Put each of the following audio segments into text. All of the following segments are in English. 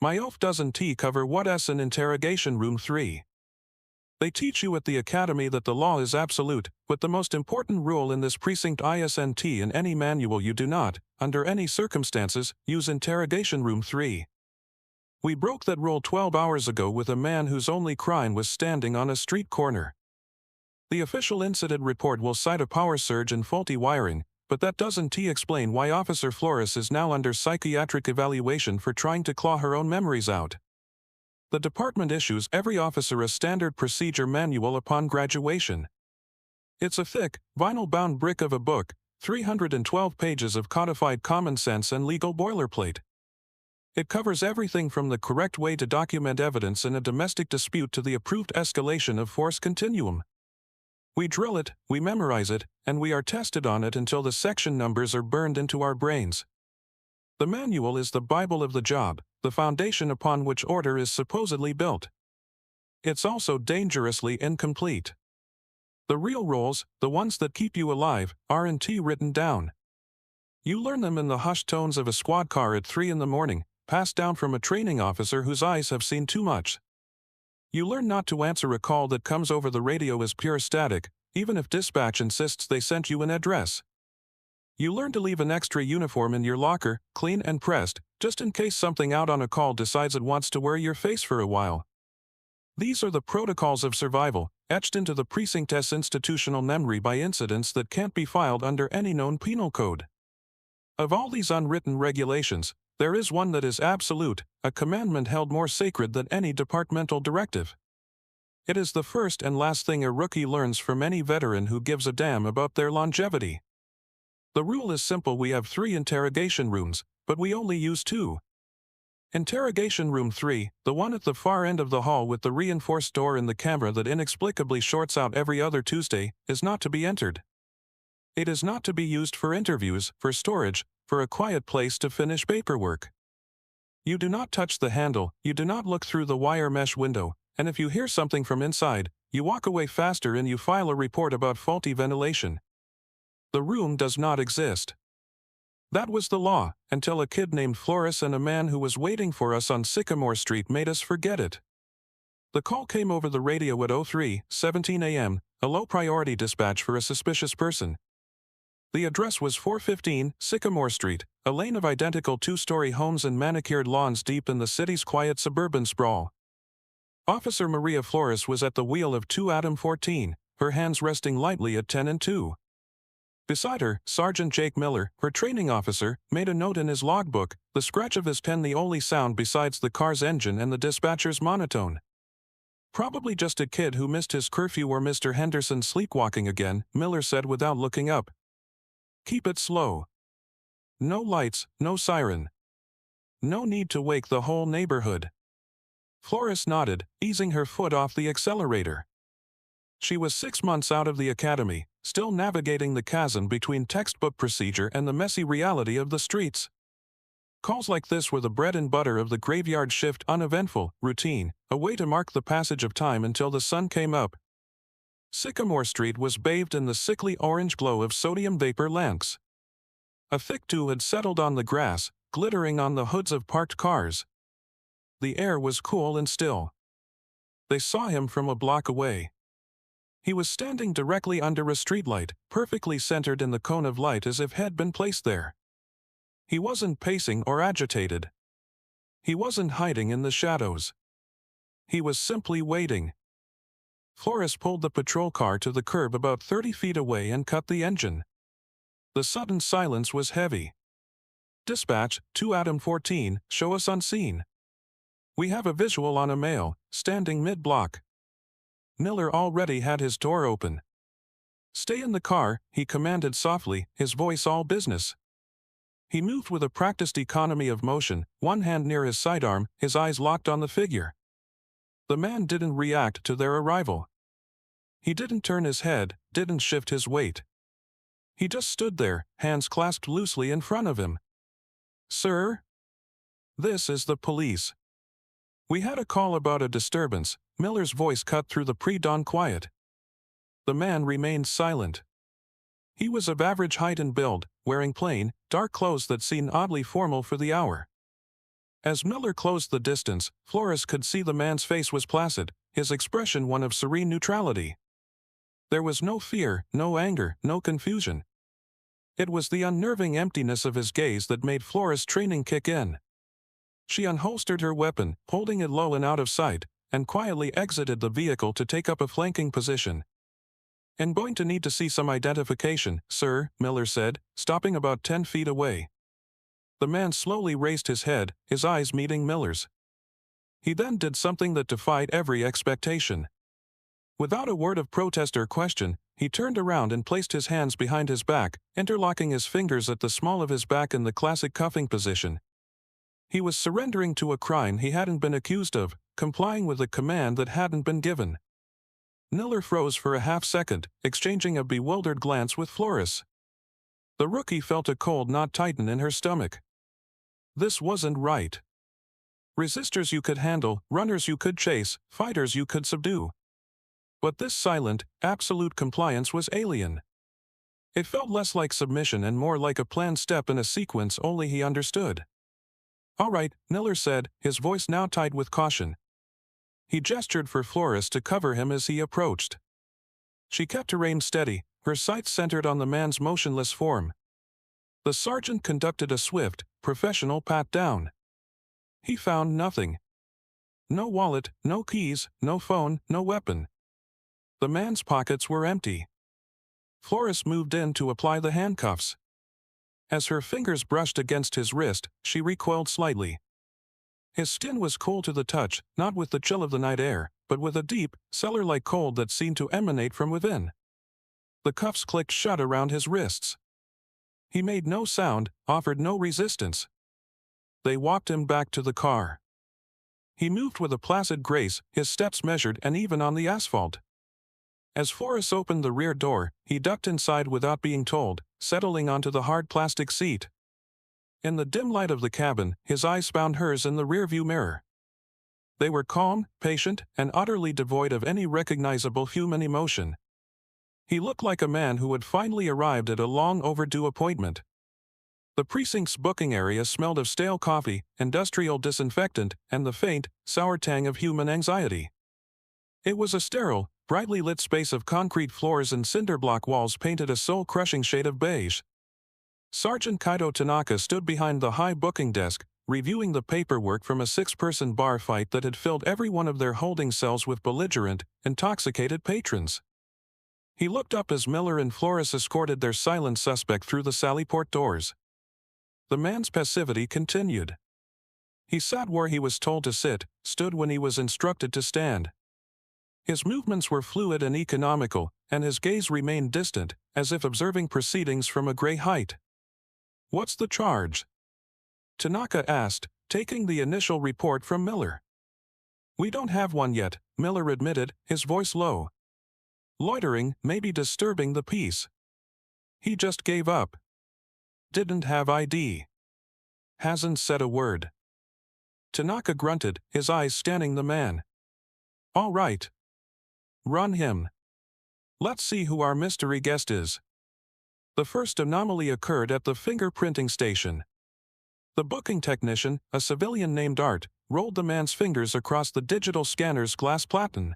My oaf doesn't cover what S in Interrogation Room 3. They teach you at the academy that the law is absolute, but the most important rule in this precinct isn't in any manual. You do not, under any circumstances, use Interrogation Room 3. We broke that rule 12 hours ago with a man whose only crime was standing on a street corner. The official incident report will cite a power surge and faulty wiring, but that doesn't explain why Officer Flores is now under psychiatric evaluation for trying to claw her own memories out. The department issues every officer a standard procedure manual upon graduation. It's a thick, vinyl-bound brick of a book, 312 pages of codified common sense and legal boilerplate. It covers everything from the correct way to document evidence in a domestic dispute to the approved escalation of force continuum. We drill it, we memorize it, and we are tested on it until the section numbers are burned into our brains. The manual is the Bible of the job, the foundation upon which order is supposedly built. It's also dangerously incomplete. The real rules, the ones that keep you alive, aren't written down. You learn them in the hushed tones of a squad car at 3 in the morning, passed down from a training officer whose eyes have seen too much. You learn not to answer a call that comes over the radio as pure static, even if dispatch insists they sent you an address. You learn to leave an extra uniform in your locker, clean and pressed, just in case something out on a call decides it wants to wear your face for a while. These are the protocols of survival, etched into the precinct's institutional memory by incidents that can't be filed under any known penal code. Of all these unwritten regulations, there is one that is absolute, a commandment held more sacred than any departmental directive. It is the first and last thing a rookie learns from any veteran who gives a damn about their longevity. The rule is simple: we have 3 interrogation rooms, but we only use 2. Interrogation Room 3, the one at the far end of the hall with the reinforced door and the camera that inexplicably shorts out every other Tuesday, is not to be entered. It is not to be used for interviews, for storage, for a quiet place to finish paperwork. You do not touch the handle, you do not look through the wire mesh window, and if you hear something from inside, you walk away faster and you file a report about faulty ventilation. The room does not exist. That was the law, until a kid named Flores and a man who was waiting for us on Sycamore Street made us forget it. The call came over the radio at 03:17 a.m., a low-priority dispatch for a suspicious person. The address was 415 Sycamore Street, a lane of identical 2-story homes and manicured lawns deep in the city's quiet suburban sprawl. Officer Maria Flores was at the wheel of 2 Adam 14, her hands resting lightly at 10 and 2. Beside her, Sergeant Jake Miller, her training officer, made a note in his logbook, the scratch of his pen the only sound besides the car's engine and the dispatcher's monotone. Probably just a kid who missed his curfew or Mr. Henderson sleepwalking again, Miller said without looking up. Keep it slow. No lights, no siren. No need to wake the whole neighborhood. Flores nodded, easing her foot off the accelerator. She was 6 months out of the academy, still navigating the chasm between textbook procedure and the messy reality of the streets. Calls like this were the bread and butter of the graveyard shift, uneventful, routine, a way to mark the passage of time until the sun came up. Sycamore Street was bathed in the sickly orange glow of sodium vapor lamps. A thick dew had settled on the grass, glittering on the hoods of parked cars. The air was cool and still. They saw him from a block away. He was standing directly under a streetlight, perfectly centered in the cone of light as if had been placed there. He wasn't pacing or agitated. He wasn't hiding in the shadows. He was simply waiting. Flores pulled the patrol car to the curb about 30 feet away and cut the engine. The sudden silence was heavy. Dispatch, 2 Adam 14, show us on scene. We have a visual on a male, standing mid-block. Miller already had his door open. Stay in the car, he commanded softly, his voice all business. He moved with a practiced economy of motion, one hand near his sidearm, his eyes locked on the figure. The man didn't react to their arrival. He didn't turn his head, didn't shift his weight. He just stood there, hands clasped loosely in front of him. Sir? This is the police. We had a call about a disturbance. Miller's voice cut through the pre-dawn quiet. The man remained silent. He was of average height and build, wearing plain, dark clothes that seemed oddly formal for the hour. As Miller closed the distance, Flores could see the man's face was placid, his expression one of serene neutrality. There was no fear, no anger, no confusion. It was the unnerving emptiness of his gaze that made Flores' training kick in. She unholstered her weapon, holding it low and out of sight, and quietly exited the vehicle to take up a flanking position. "I'm going to need to see some identification, sir," Miller said, stopping about 10 feet away. The man slowly raised his head, his eyes meeting Miller's. He then did something that defied every expectation. Without a word of protest or question, he turned around and placed his hands behind his back, interlocking his fingers at the small of his back in the classic cuffing position. He was surrendering to a crime he hadn't been accused of, complying with a command that hadn't been given. Miller froze for a half-second, exchanging a bewildered glance with Flores. The rookie felt a cold knot tighten in her stomach. This wasn't right. Resistors you could handle, runners you could chase, fighters you could subdue. But this silent, absolute compliance was alien. It felt less like submission and more like a planned step in a sequence only he understood. "All right," Miller said, his voice now tight with caution. He gestured for Flores to cover him as he approached. She kept her aim steady, her sights centered on the man's motionless form. The sergeant conducted a swift, professional pat-down. He found nothing. No wallet, no keys, no phone, no weapon. The man's pockets were empty. Flores moved in to apply the handcuffs. As her fingers brushed against his wrist, she recoiled slightly. His skin was cool to the touch, not with the chill of the night air, but with a deep, cellar-like cold that seemed to emanate from within. The cuffs clicked shut around his wrists. He made no sound, offered no resistance. They walked him back to the car. He moved with a placid grace, his steps measured and even on the asphalt. As Flores opened the rear door, he ducked inside without being told, settling onto the hard plastic seat. In the dim light of the cabin, his eyes found hers in the rearview mirror. They were calm, patient, and utterly devoid of any recognizable human emotion. He looked like a man who had finally arrived at a long-overdue appointment. The precinct's booking area smelled of stale coffee, industrial disinfectant, and the faint, sour tang of human anxiety. It was a sterile, brightly lit space of concrete floors and cinder-block walls painted a soul-crushing shade of beige. Sergeant Tanaka stood behind the high booking desk, reviewing the paperwork from a 6-person bar fight that had filled every one of their holding cells with belligerent, intoxicated patrons. He looked up as Miller and Flores escorted their silent suspect through the sallyport doors. The man's passivity continued. He sat where he was told to sit, stood when he was instructed to stand. His movements were fluid and economical, and his gaze remained distant, as if observing proceedings from a gray height. "What's the charge?" Tanaka asked, taking the initial report from Miller. "We don't have one yet," Miller admitted, his voice low. "Loitering, maybe disturbing the peace. He just gave up. Didn't have ID. Hasn't said a word." Tanaka grunted, his eyes scanning the man. "All right. Run him. Let's see who our mystery guest is." The first anomaly occurred at the fingerprinting station. The booking technician, a civilian named Art, rolled the man's fingers across the digital scanner's glass platen.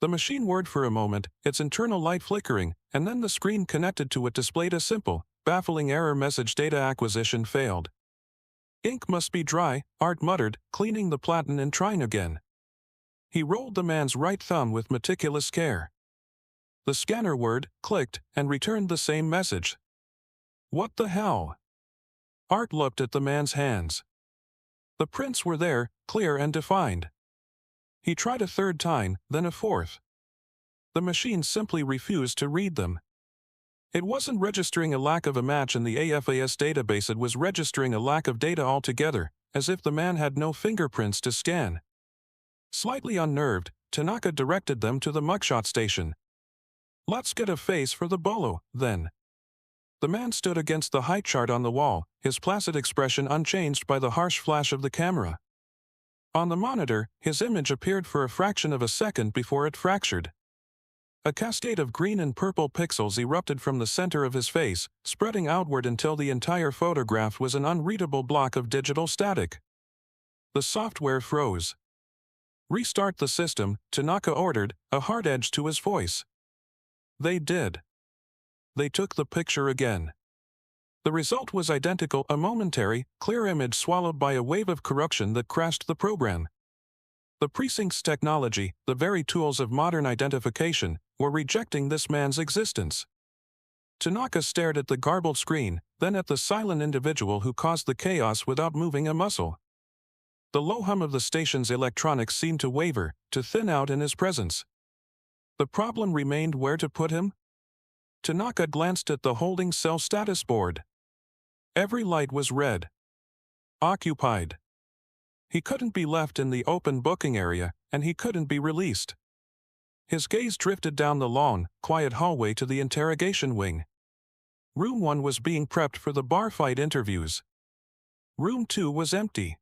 The machine whirred for a moment, its internal light flickering, and then the screen connected to it displayed a simple, baffling error message: data acquisition failed. "Ink must be dry," Art muttered, cleaning the platen and trying again. He rolled the man's right thumb with meticulous care. The scanner whirred, clicked, and returned the same message. "What the hell?" Art looked at the man's hands. The prints were there, clear and defined. He tried a third time, then a fourth. The machine simply refused to read them. It wasn't registering a lack of a match in the AFAS database, it was registering a lack of data altogether, as if the man had no fingerprints to scan. Slightly unnerved, Tanaka directed them to the mugshot station. "Let's get a face for the bolo, then." The man stood against the height chart on the wall, his placid expression unchanged by the harsh flash of the camera. On the monitor, his image appeared for a fraction of a second before it fractured. A cascade of green and purple pixels erupted from the center of his face, spreading outward until the entire photograph was an unreadable block of digital static. The software froze. "Restart the system," Tanaka ordered, a hard edge to his voice. They did. They took the picture again. The result was identical, a momentary, clear image swallowed by a wave of corruption that crashed the program. The precinct's technology, the very tools of modern identification, were rejecting this man's existence. Tanaka stared at the garbled screen, then at the silent individual who caused the chaos without moving a muscle. The low hum of the station's electronics seemed to waver, to thin out in his presence. The problem remained where to put him? Tanaka glanced at the holding cell status board. Every light was red. Occupied. He couldn't be left in the open booking area, and he couldn't be released. His gaze drifted down the long, quiet hallway to the interrogation wing. Room 1 was being prepped for the bar fight interviews. Room 2 was empty.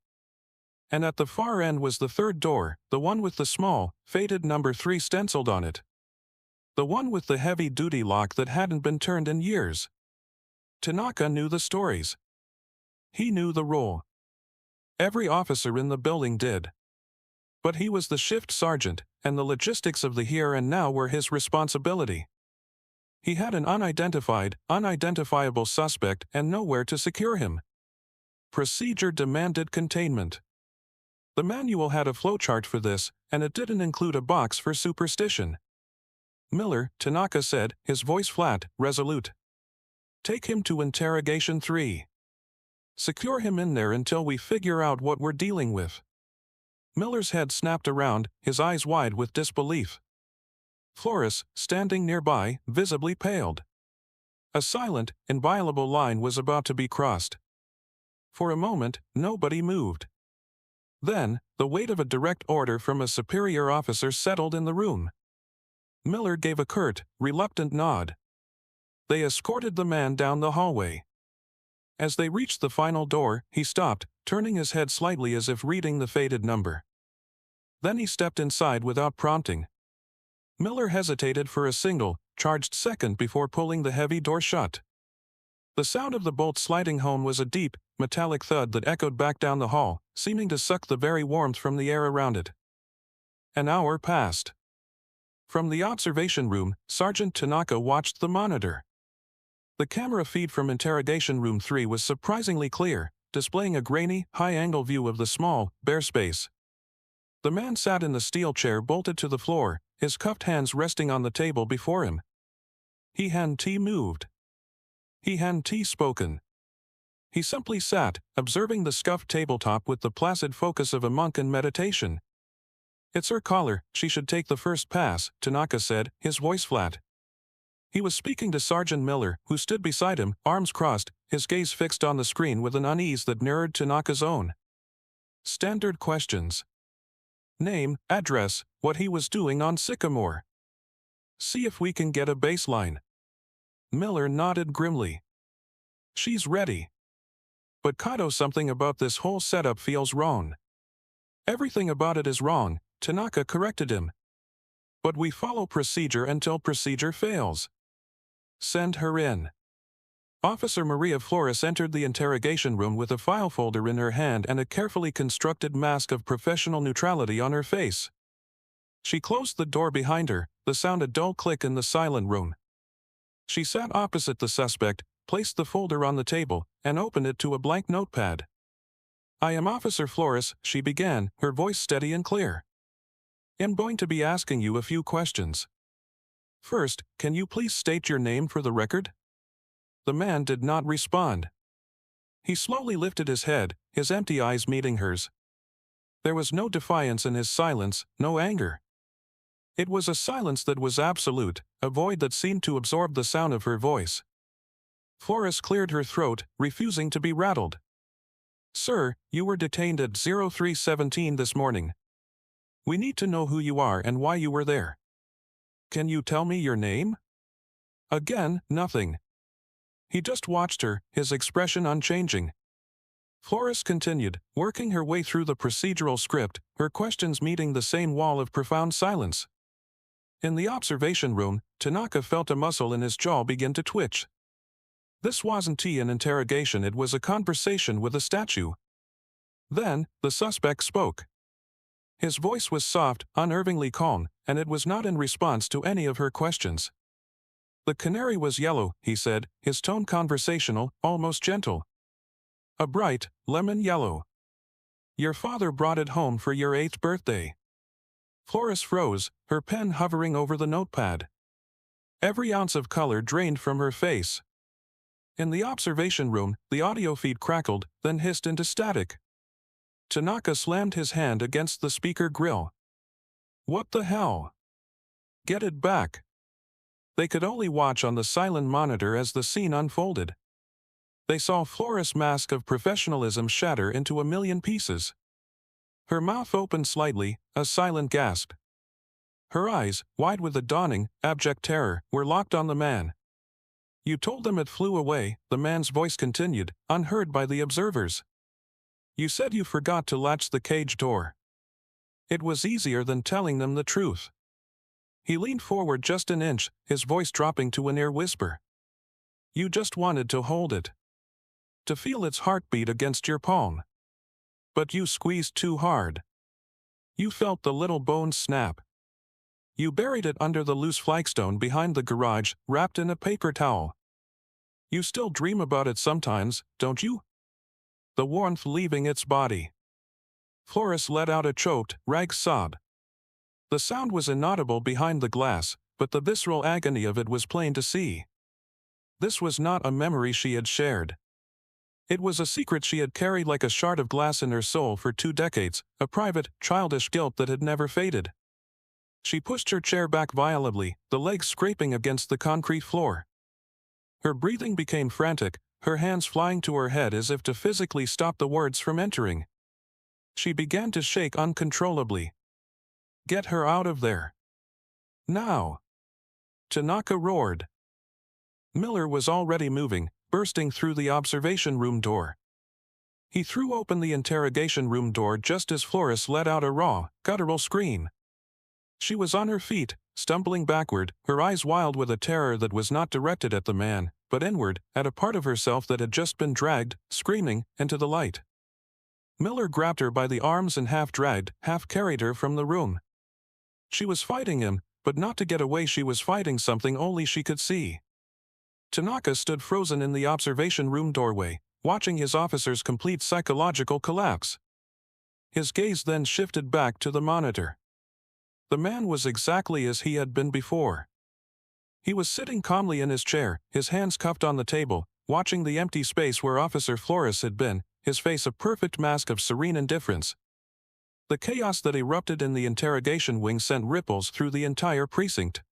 And at the far end was the third door, the one with the small, faded number 3 stenciled on it. The one with the heavy-duty lock that hadn't been turned in years. Tanaka knew the stories. He knew the role. Every officer in the building did. But he was the shift sergeant, and the logistics of the here and now were his responsibility. He had an unidentifiable suspect and nowhere to secure him. Procedure demanded containment. The manual had a flowchart for this, and it didn't include a box for superstition. "Miller," Tanaka said, his voice flat, resolute. "Take him to Interrogation 3. Secure him in there until we figure out what we're dealing with." Miller's head snapped around, his eyes wide with disbelief. Flores, standing nearby, visibly paled. A silent, inviolable line was about to be crossed. For a moment, nobody moved. Then, the weight of a direct order from a superior officer settled in the room. Miller gave a curt, reluctant nod. They escorted the man down the hallway. As they reached the final door, he stopped, turning his head slightly as if reading the faded number. Then he stepped inside without prompting. Miller hesitated for a single, charged second before pulling the heavy door shut. The sound of the bolt sliding home was a deep, metallic thud that echoed back down the hall, seeming to suck the very warmth from the air around it. An hour passed. From the observation room, Sergeant Tanaka watched the monitor. The camera feed from Interrogation Room 3 was surprisingly clear, displaying a grainy, high-angle view of the small, bare space. The man sat in the steel chair bolted to the floor, his cuffed hands resting on the table before him. He hadn't moved. He hadn't spoken. He simply sat, observing the scuffed tabletop with the placid focus of a monk in meditation. "It's her collar, she should take the first pass," Tanaka said, his voice flat. He was speaking to Sergeant Miller, who stood beside him, arms crossed, his gaze fixed on the screen with an unease that mirrored Tanaka's own. Standard questions. Name, address, what he was doing on Sycamore. See if we can get a baseline. Miller nodded grimly. "She's ready. But Kato, something about this whole setup feels wrong." "Everything about it is wrong," Tanaka corrected him. "But we follow procedure until procedure fails. Send her in." Officer Maria Flores entered the interrogation room with a file folder in her hand and a carefully constructed mask of professional neutrality on her face. She closed the door behind her, the sound a dull click in the silent room. She sat opposite the suspect, placed the folder on the table, and opened it to a blank notepad. "I am Officer Flores," she began, her voice steady and clear. "I'm going to be asking you a few questions. First, can you please state your name for the record?" The man did not respond. He slowly lifted his head, his empty eyes meeting hers. There was no defiance in his silence, no anger. It was a silence that was absolute, a void that seemed to absorb the sound of her voice. Flores cleared her throat, refusing to be rattled. "Sir, you were detained at 0317 this morning. We need to know who you are and why you were there. Can you tell me your name?" Again, nothing. He just watched her, his expression unchanging. Flores continued, working her way through the procedural script, her questions meeting the same wall of profound silence. In the observation room, Tanaka felt a muscle in his jaw begin to twitch. This wasn't an interrogation, it was a conversation with a statue. Then, the suspect spoke. His voice was soft, unnervingly calm, and it was not in response to any of her questions. "The canary was yellow," he said, his tone conversational, almost gentle. "A bright, lemon yellow. Your father brought it home for your 8th birthday." Flores froze, her pen hovering over the notepad. Every ounce of color drained from her face. In the observation room, the audio feed crackled, then hissed into static. Tanaka slammed his hand against the speaker grill. "What the hell? Get it back." They could only watch on the silent monitor as the scene unfolded. They saw Flores' mask of professionalism shatter into a million pieces. Her mouth opened slightly, a silent gasp. Her eyes, wide with a dawning, abject terror, were locked on the man. "You told them it flew away," the man's voice continued, unheard by the observers. "You said you forgot to latch the cage door. It was easier than telling them the truth." He leaned forward just an inch, his voice dropping to a near whisper. "You just wanted to hold it. To feel its heartbeat against your palm. But you squeezed too hard. You felt the little bones snap. You buried it under the loose flagstone behind the garage, wrapped in a paper towel. You still dream about it sometimes, don't you? The warmth leaving its body." Flores let out a choked, ragged sob. The sound was inaudible behind the glass, but the visceral agony of it was plain to see. This was not a memory she had shared. It was a secret she had carried like a shard of glass in her soul for 2 decades, a private, childish guilt that had never faded. She pushed her chair back violently, the legs scraping against the concrete floor. Her breathing became frantic, her hands flying to her head as if to physically stop the words from entering. She began to shake uncontrollably. "Get her out of there. Now!" Tanaka roared. Miller was already moving, bursting through the observation room door. He threw open the interrogation room door just as Flores let out a raw, guttural scream. She was on her feet, stumbling backward, her eyes wild with a terror that was not directed at the man, but inward, at a part of herself that had just been dragged, screaming, into the light. Miller grabbed her by the arms and half-dragged, half-carried her from the room. She was fighting him, but not to get away. She was fighting something only she could see. Tanaka stood frozen in the observation room doorway, watching his officer's complete psychological collapse. His gaze then shifted back to the monitor. The man was exactly as he had been before. He was sitting calmly in his chair, his hands cupped on the table, watching the empty space where Officer Flores had been, his face a perfect mask of serene indifference. The chaos that erupted in the interrogation wing sent ripples through the entire precinct.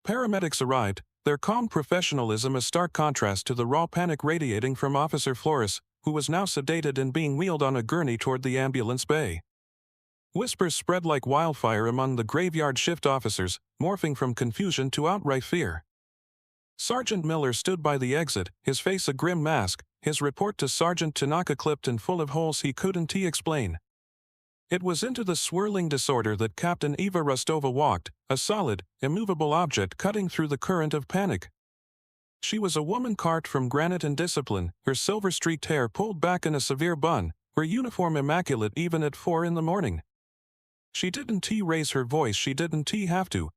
Paramedics arrived, their calm professionalism a stark contrast to the raw panic radiating from Officer Flores, who was now sedated and being wheeled on a gurney toward the ambulance bay. Whispers spread like wildfire among the graveyard shift officers, morphing from confusion to outright fear. Sergeant Miller stood by the exit, his face a grim mask, his report to Sergeant Tanaka clipped and full of holes he couldn't explain. It was into the swirling disorder that Captain Eva Rostova walked, a solid, immovable object cutting through the current of panic. She was a woman carved from granite and discipline, her silver-streaked hair pulled back in a severe bun, her uniform immaculate even at 4 in the morning. She didn't raise her voice, she didn't have to.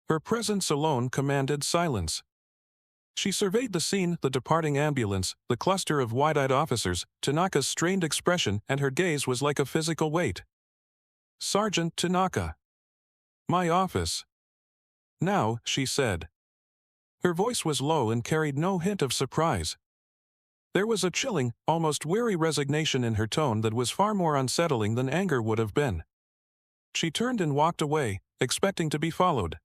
Her presence alone commanded silence. She surveyed the scene, the departing ambulance, the cluster of wide-eyed officers, Tanaka's strained expression, and her gaze was like a physical weight. "Sergeant Tanaka. My office. Now," she said. Her voice was low and carried no hint of surprise. There was a chilling, almost weary resignation in her tone that was far more unsettling than anger would have been. She turned and walked away, expecting to be followed.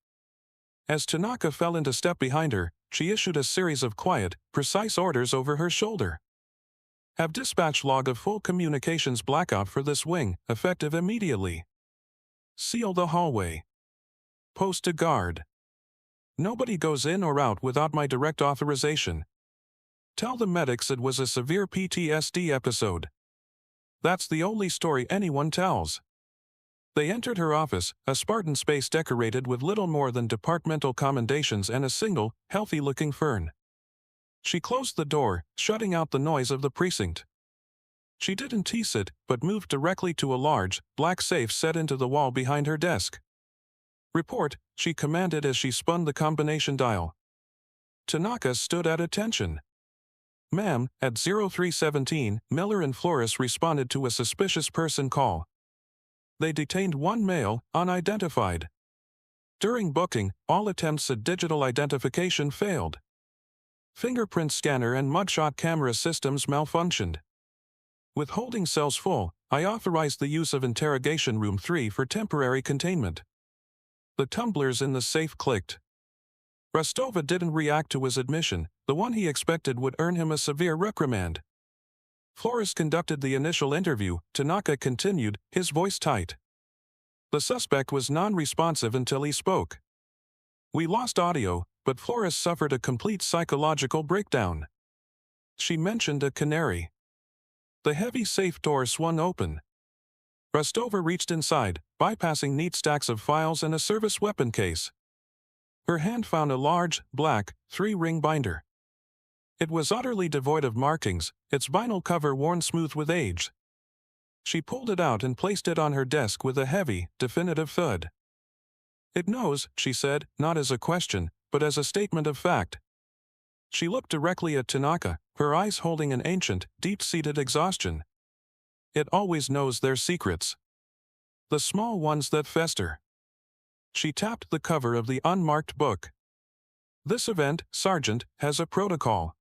As Tanaka fell into step behind her, she issued a series of quiet, precise orders over her shoulder. "Have dispatch log of full communications blackout for this wing, effective immediately. Seal the hallway. Post a guard. Nobody goes in or out without my direct authorization. Tell the medics it was a severe PTSD episode. That's the only story anyone tells." They entered her office, a Spartan space decorated with little more than departmental commendations and a single, healthy-looking fern. She closed the door, shutting out the noise of the precinct. She didn't tease it, but moved directly to a large, black safe set into the wall behind her desk. "Report," she commanded as she spun the combination dial. Tanaka stood at attention. "Ma'am, at 0317, Miller and Flores responded to a suspicious person call. They detained one male, unidentified. During booking, all attempts at digital identification failed. Fingerprint scanner and mugshot camera systems malfunctioned. With holding cells full, I authorized the use of Interrogation Room 3 for temporary containment." The tumblers in the safe clicked. Rostova didn't react to his admission, the one he expected would earn him a severe reprimand. Flores conducted the initial interview, Tanaka continued, his voice tight. The suspect was non-responsive until he spoke. "We lost audio, but Flores suffered a complete psychological breakdown. She mentioned a canary." The heavy safe door swung open. Rostova reached inside, bypassing neat stacks of files and a service weapon case. Her hand found a large, black, 3-ring binder. It was utterly devoid of markings, its vinyl cover worn smooth with age. She pulled it out and placed it on her desk with a heavy, definitive thud. "It knows," she said, not as a question, but as a statement of fact. She looked directly at Tanaka, her eyes holding an ancient, deep-seated exhaustion. "It always knows their secrets. The small ones that fester." She tapped the cover of the unmarked book. "This event, Sergeant, has a protocol.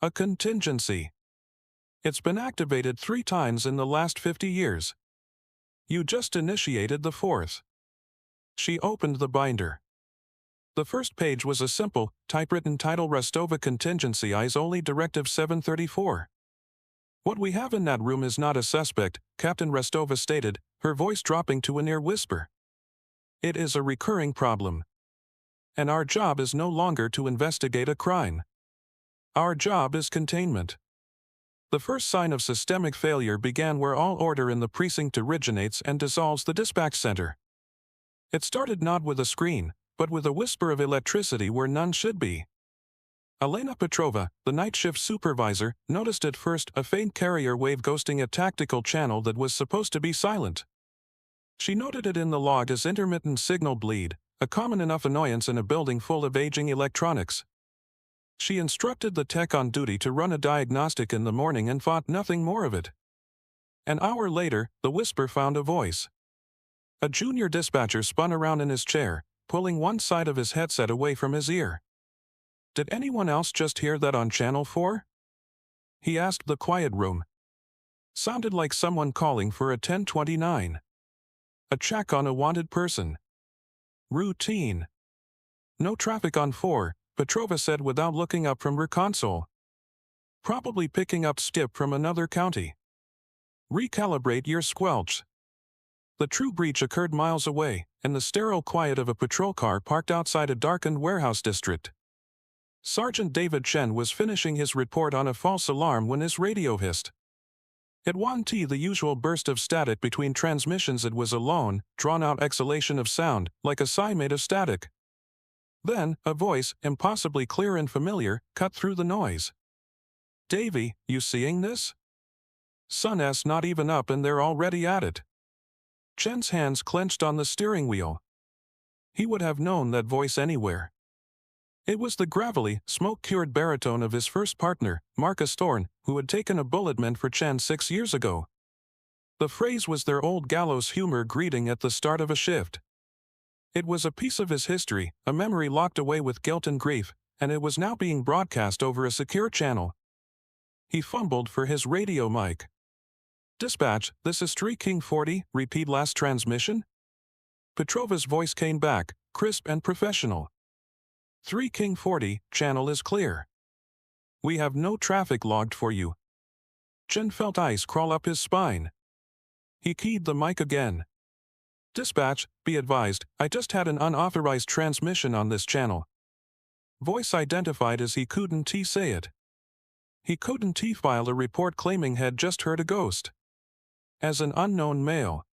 A contingency. It's been activated 3 times in the last 50 years. You just initiated the 4th. She opened the binder. The first page was a simple, typewritten title: Rostova Contingency Eyes Only Directive 734. "What we have in that room is not a suspect," Captain Rostova stated, her voice dropping to a near whisper. "It is a recurring problem. And our job is no longer to investigate a crime. Our job is containment." The first sign of systemic failure began where all order in the precinct originates and dissolves: the dispatch center. It started not with a screen, but with a whisper of electricity where none should be. Elena Petrova, the night shift supervisor, noticed at first a faint carrier wave ghosting a tactical channel that was supposed to be silent. She noted it in the log as intermittent signal bleed, a common enough annoyance in a building full of aging electronics. She instructed the tech on duty to run a diagnostic in the morning and thought nothing more of it. An hour later, the whisper found a voice. A junior dispatcher spun around in his chair, pulling one side of his headset away from his ear. "Did anyone else just hear that on Channel 4? He asked the quiet room. Sounded like someone calling for a 1029. A check on a wanted person. Routine. No traffic on 4, Petrova said without looking up from her console. Probably picking up skip from another county. Recalibrate your squelch." The true breach occurred miles away, in the sterile quiet of a patrol car parked outside a darkened warehouse district. Sergeant David Chen was finishing his report on a false alarm when his radio hissed. At 1T, the usual burst of static between transmissions, it was a lone, drawn-out exhalation of sound, like a sigh made of static. Then, a voice, impossibly clear and familiar, cut through the noise. "Davy, you seeing this? Sun's not even up and they're already at it." Chen's hands clenched on the steering wheel. He would have known that voice anywhere. It was the gravelly, smoke-cured baritone of his first partner, Marcus Thorne, who had taken a bullet meant for Chen 6 years ago. The phrase was their old gallows humor greeting at the start of a shift. It was a piece of his history, a memory locked away with guilt and grief, and it was now being broadcast over a secure channel. He fumbled for his radio mic. "Dispatch, this is 3 King 40, repeat last transmission?" Petrova's voice came back, crisp and professional. 3 King 40, channel is clear. We have no traffic logged for you." Chen felt ice crawl up his spine. He keyed the mic again. "Dispatch, be advised, I just had an unauthorized transmission on this channel." Voice identified as he couldn't say it. He couldn't file a report claiming had just heard a ghost. As an unknown male.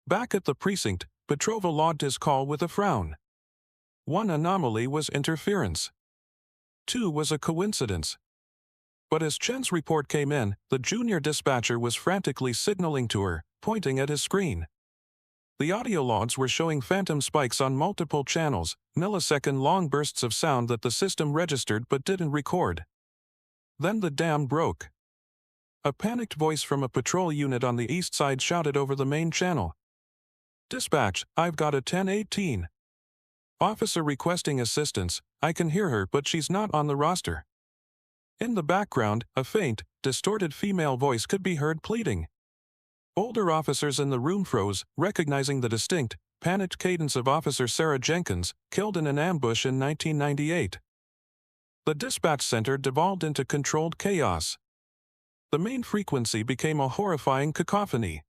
Back at the precinct, Petrova logged his call with a frown. 1 anomaly was interference. 2 was a coincidence. But as Chen's report came in, the junior dispatcher was frantically signaling to her, pointing at his screen. The audio logs were showing phantom spikes on multiple channels, millisecond-long bursts of sound that the system registered but didn't record. Then the dam broke. A panicked voice from a patrol unit on the east side shouted over the main channel. "Dispatch, I've got a 1018. Officer requesting assistance. I can hear her but she's not on the roster." In the background, a faint, distorted female voice could be heard pleading. Older officers in the room froze, recognizing the distinct, panicked cadence of Officer Sarah Jenkins, killed in an ambush in 1998. The dispatch center devolved into controlled chaos. The main frequency became a horrifying cacophony.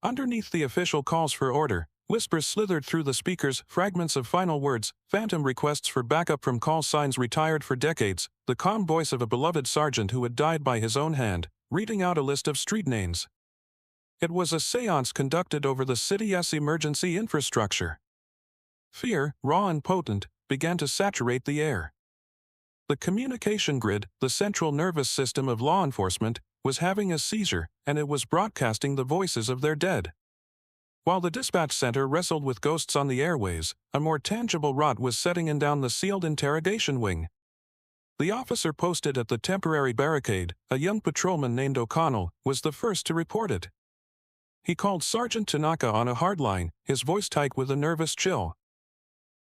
Underneath the official calls for order, whispers slithered through the speakers, fragments of final words, phantom requests for backup from call signs retired for decades, the calm voice of a beloved sergeant who had died by his own hand, reading out a list of street names. It was a séance conducted over the city's emergency infrastructure. Fear, raw and potent, began to saturate the air. The communication grid, the central nervous system of law enforcement, was having a seizure, and it was broadcasting the voices of their dead. While the dispatch center wrestled with ghosts on the airways, a more tangible rot was setting in down the sealed interrogation wing. The officer posted at the temporary barricade, a young patrolman named O'Connell, was the first to report it. He called Sergeant Tanaka on a hard line, his voice tight with a nervous chill.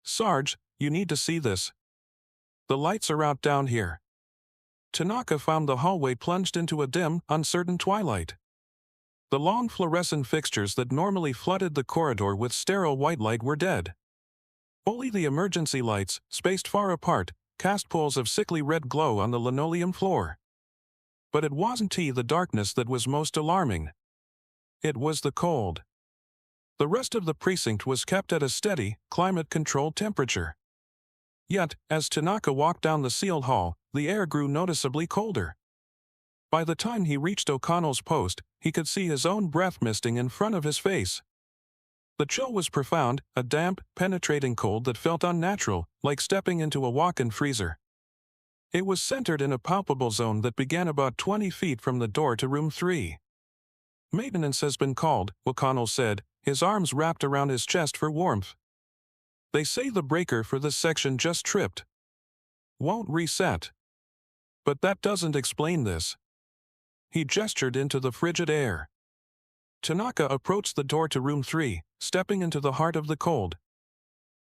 "Sarge, you need to see this. The lights are out down here." Tanaka found the hallway plunged into a dim, uncertain twilight. The long fluorescent fixtures that normally flooded the corridor with sterile white light were dead. Only the emergency lights, spaced far apart, cast pools of sickly red glow on the linoleum floor. But it wasn't the darkness that was most alarming. It was the cold. The rest of the precinct was kept at a steady, climate-controlled temperature. Yet, as Tanaka walked down the sealed hall, the air grew noticeably colder. By the time he reached O'Connell's post, he could see his own breath misting in front of his face. The chill was profound, a damp, penetrating cold that felt unnatural, like stepping into a walk-in freezer. It was centered in a palpable zone that began about 20 feet from the door to room 3. "Maintenance has been called," O'Connell said, his arms wrapped around his chest for warmth. "They say the breaker for this section just tripped. Won't reset. But that doesn't explain this." He gestured into the frigid air. Tanaka approached the door to room 3, stepping into the heart of the cold.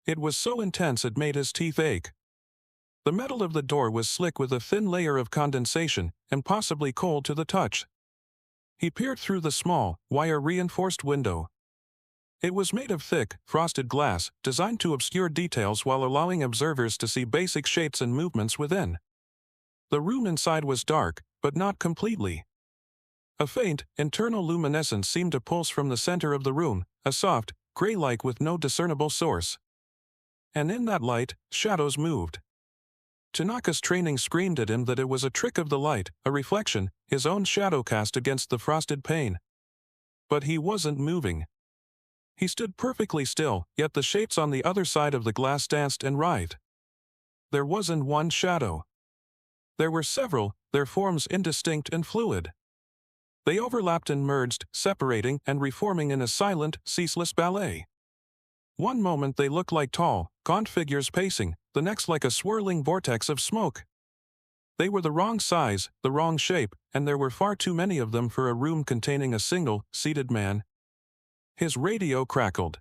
It was so intense it made his teeth ache. The metal of the door was slick with a thin layer of condensation, impossibly cold to the touch. He peered through the small, wire-reinforced window. It was made of thick, frosted glass, designed to obscure details while allowing observers to see basic shapes and movements within. The room inside was dark, but not completely. A faint, internal luminescence seemed to pulse from the center of the room, a soft, gray light with no discernible source. And in that light, shadows moved. Tanaka's training screamed at him that it was a trick of the light, a reflection, his own shadow cast against the frosted pane. But he wasn't moving. He stood perfectly still, yet the shapes on the other side of the glass danced and writhed. There wasn't one shadow. There were several, their forms indistinct and fluid. They overlapped and merged, separating and reforming in a silent, ceaseless ballet. One moment they looked like tall, gaunt figures pacing, the next like a swirling vortex of smoke. They were the wrong size, the wrong shape, and there were far too many of them for a room containing a single, seated man. His radio crackled.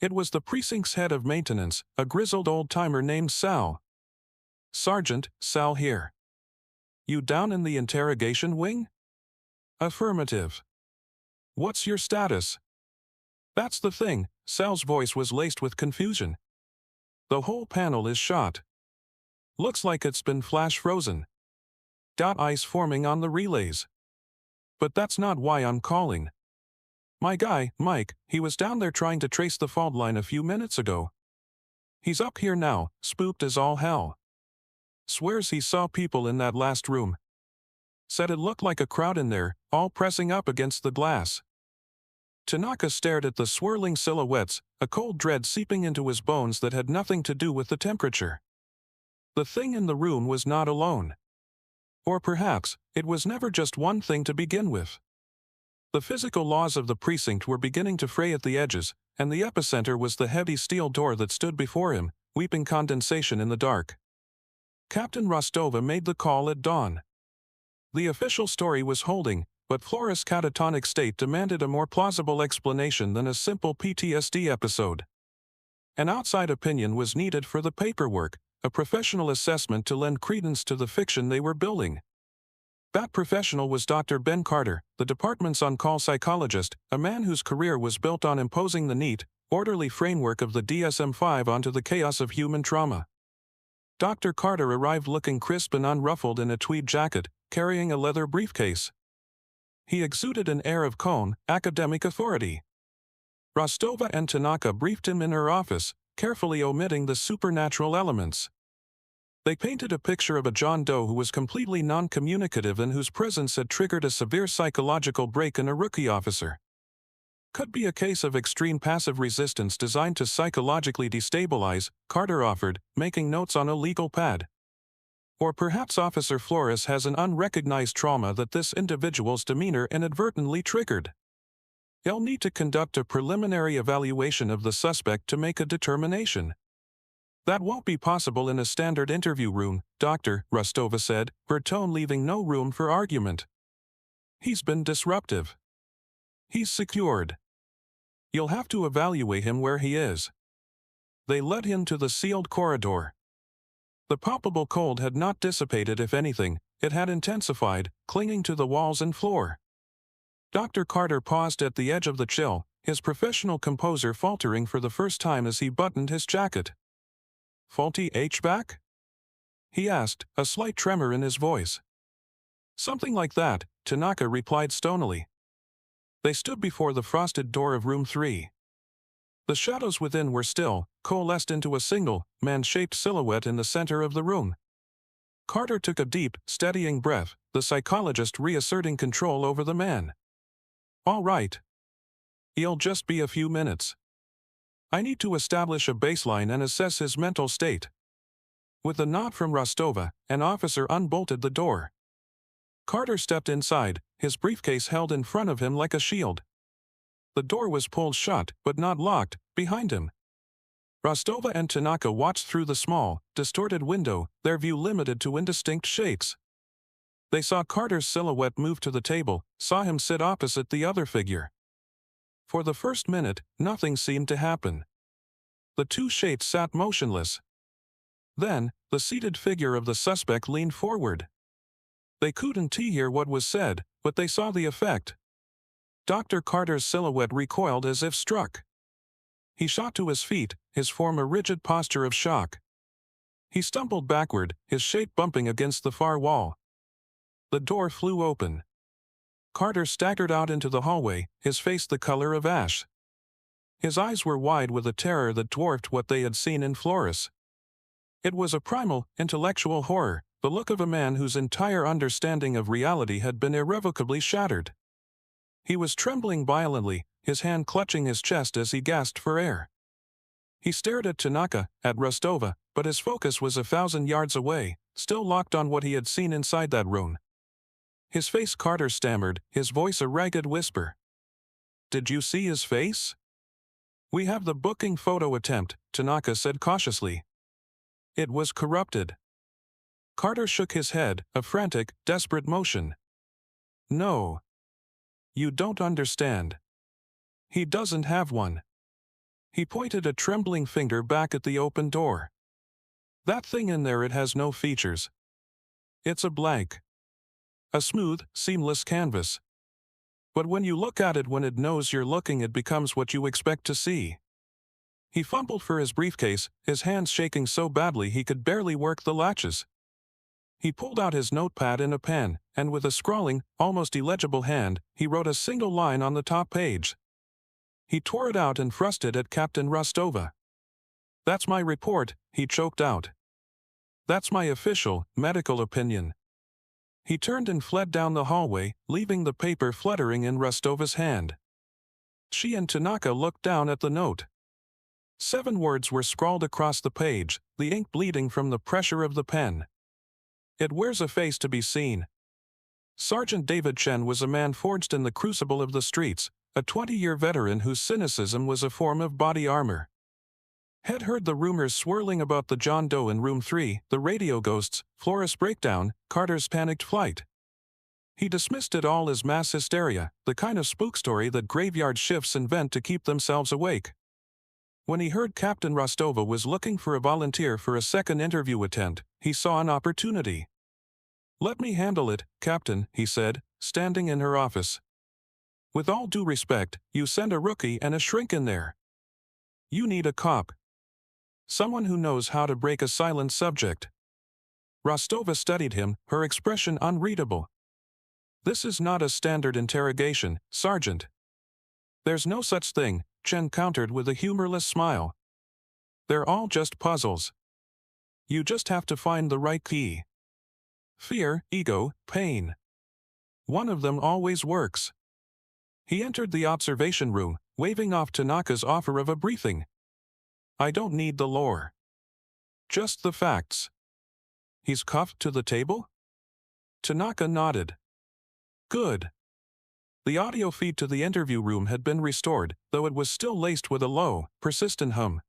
It was the precinct's head of maintenance, a grizzled old-timer named Sal. "Sergeant, Sal here. You down in the interrogation wing?" "Affirmative." "What's your status?" "That's the thing," Sal's voice was laced with confusion. "The whole panel is shot. Looks like it's been flash frozen. Ice forming on the relays. But that's not why I'm calling. My guy, Mike, he was down there trying to trace the fault line a few minutes ago. He's up here now, spooked as all hell. Swears he saw people in that last room. Said it looked like a crowd in there, all pressing up against the glass." Tanaka stared at the swirling silhouettes, a cold dread seeping into his bones that had nothing to do with the temperature. The thing in the room was not alone. Or perhaps, it was never just one thing to begin with. The physical laws of the precinct were beginning to fray at the edges, and the epicenter was the heavy steel door that stood before him, weeping condensation in the dark. Captain Rostova made the call at dawn. The official story was holding, but Flores' catatonic state demanded a more plausible explanation than a simple PTSD episode. An outside opinion was needed for the paperwork, a professional assessment to lend credence to the fiction they were building. That professional was Dr. Ben Carter, the department's on-call psychologist, a man whose career was built on imposing the neat, orderly framework of the DSM-5 onto the chaos of human trauma. Dr. Carter arrived looking crisp and unruffled in a tweed jacket, carrying a leather briefcase. He exuded an air of calm, academic authority. Rostova and Tanaka briefed him in her office, carefully omitting the supernatural elements. They painted a picture of a John Doe who was completely non-communicative and whose presence had triggered a severe psychological break in a rookie officer. Could be a case of extreme passive resistance designed to psychologically destabilize, Carter offered, making notes on a legal pad. Or perhaps Officer Flores has an unrecognized trauma that this individual's demeanor inadvertently triggered. He'll need to conduct a preliminary evaluation of the suspect to make a determination. That won't be possible in a standard interview room, Dr. Rostova said, her tone leaving no room for argument. He's been disruptive. He's secured. You'll have to evaluate him where he is. They led him to the sealed corridor. The palpable cold had not dissipated. If anything, it had intensified, clinging to the walls and floor. Dr. Carter paused at the edge of the chill, his professional composure faltering for the first time as he buttoned his jacket. "Faulty HVAC?" he asked, a slight tremor in his voice. "Something like that," Tanaka replied stonily. They stood before the frosted door of room 3. The shadows within were still, coalesced into a single, man-shaped silhouette in the center of the room. Carter took a deep, steadying breath, the psychologist reasserting control over the man. "All right. It'll just be a few minutes. I need to establish a baseline and assess his mental state." With a nod from Rostova, an officer unbolted the door. Carter stepped inside, his briefcase held in front of him like a shield. The door was pulled shut, but not locked, behind him. Rostova and Tanaka watched through the small, distorted window, their view limited to indistinct shapes. They saw Carter's silhouette move to the table, saw him sit opposite the other figure. For the first minute, nothing seemed to happen. The two shapes sat motionless. Then, the seated figure of the suspect leaned forward. They couldn't hear what was said, but they saw the effect. Dr. Carter's silhouette recoiled as if struck. He shot to his feet, his form a rigid posture of shock. He stumbled backward, his shape bumping against the far wall. The door flew open. Carter staggered out into the hallway, his face the color of ash. His eyes were wide with a terror that dwarfed what they had seen in Flores. It was a primal, intellectual horror, the look of a man whose entire understanding of reality had been irrevocably shattered. He was trembling violently, his hand clutching his chest as he gasped for air. He stared at Tanaka, at Rostova, but his focus was 1,000 yards away, still locked on what he had seen inside that room. His face, Carter stammered, his voice a ragged whisper. "Did you see his face?" "We have the booking photo attempt," Tanaka said cautiously. "It was corrupted." Carter shook his head, a frantic, desperate motion. "No. You don't understand. He doesn't have one." He pointed a trembling finger back at the open door. "That thing in there, it has no features. It's a blank. A smooth, seamless canvas. But when you look at it when it knows you're looking, it becomes what you expect to see." He fumbled for his briefcase, his hands shaking so badly he could barely work the latches. He pulled out his notepad and a pen, and with a scrawling, almost illegible hand, he wrote a single line on the top page. He tore it out and thrust it at Captain Rostova. "That's my report," he choked out. "That's my official, medical opinion." He turned and fled down the hallway, leaving the paper fluttering in Rostova's hand. She and Tanaka looked down at the note. 7 words were scrawled across the page, the ink bleeding from the pressure of the pen. It wears a face to be seen. Sergeant David Chen was a man forged in the crucible of the streets, a 20-year veteran whose cynicism was a form of body armor. Had heard the rumors swirling about the John Doe in Room 3, the radio ghosts, Flores breakdown, Carter's panicked flight. He dismissed it all as mass hysteria, the kind of spook story that graveyard shifts invent to keep themselves awake. When he heard Captain Rostova was looking for a volunteer for a second interview attempt, he saw an opportunity. "Let me handle it, Captain," he said, standing in her office. "With all due respect, you send a rookie and a shrink in there. You need a cop. Someone who knows how to break a silent subject." Rostova studied him, her expression unreadable. "This is not a standard interrogation, Sergeant." "There's no such thing," Chen countered with a humorless smile. "They're all just puzzles. You just have to find the right key. Fear, ego, pain. One of them always works." He entered the observation room, waving off Tanaka's offer of a briefing. "I don't need the lore. Just the facts." "He's cuffed to the table?" Tanaka nodded. "Good." The audio feed to the interview room had been restored, though it was still laced with a low, persistent hum.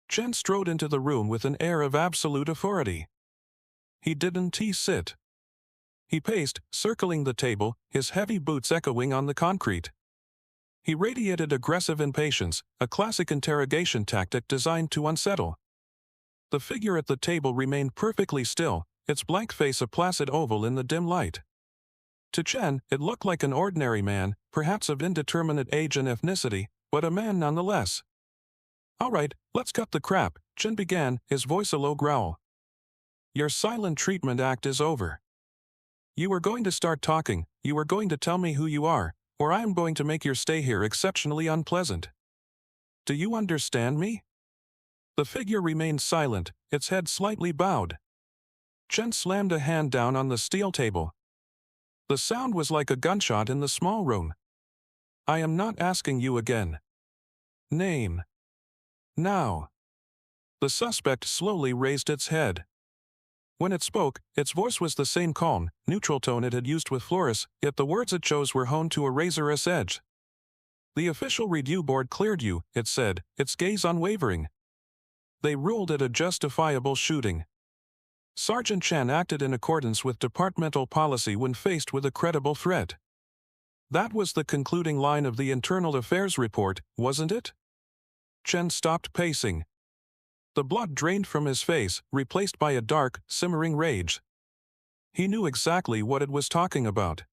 Chen strode into the room with an air of absolute authority. He didn't sit. He paced, circling the table, his heavy boots echoing on the concrete. He radiated aggressive impatience, a classic interrogation tactic designed to unsettle. The figure at the table remained perfectly still, its blank face a placid oval in the dim light. To Chen, it looked like an ordinary man, perhaps of indeterminate age and ethnicity, but a man nonetheless. "All right, let's cut the crap," Chen began, his voice a low growl. "Your silent treatment act is over. You are going to start talking, you are going to tell me who you are, or I am going to make your stay here exceptionally unpleasant. Do you understand me?" The figure remained silent, its head slightly bowed. Chen slammed a hand down on the steel table. The sound was like a gunshot in the small room. "I am not asking you again. Name. Now." The suspect slowly raised its head. When it spoke, its voice was the same calm, neutral tone it had used with Flores, yet the words it chose were honed to a razorous edge. "The official review board cleared you," it said, its gaze unwavering. "They ruled it a justifiable shooting. Sergeant Chen acted in accordance with departmental policy when faced with a credible threat." That was the concluding line of the Internal Affairs report, wasn't it? Chen stopped pacing. The blood drained from his face, replaced by a dark, simmering rage. He knew exactly what it was talking about.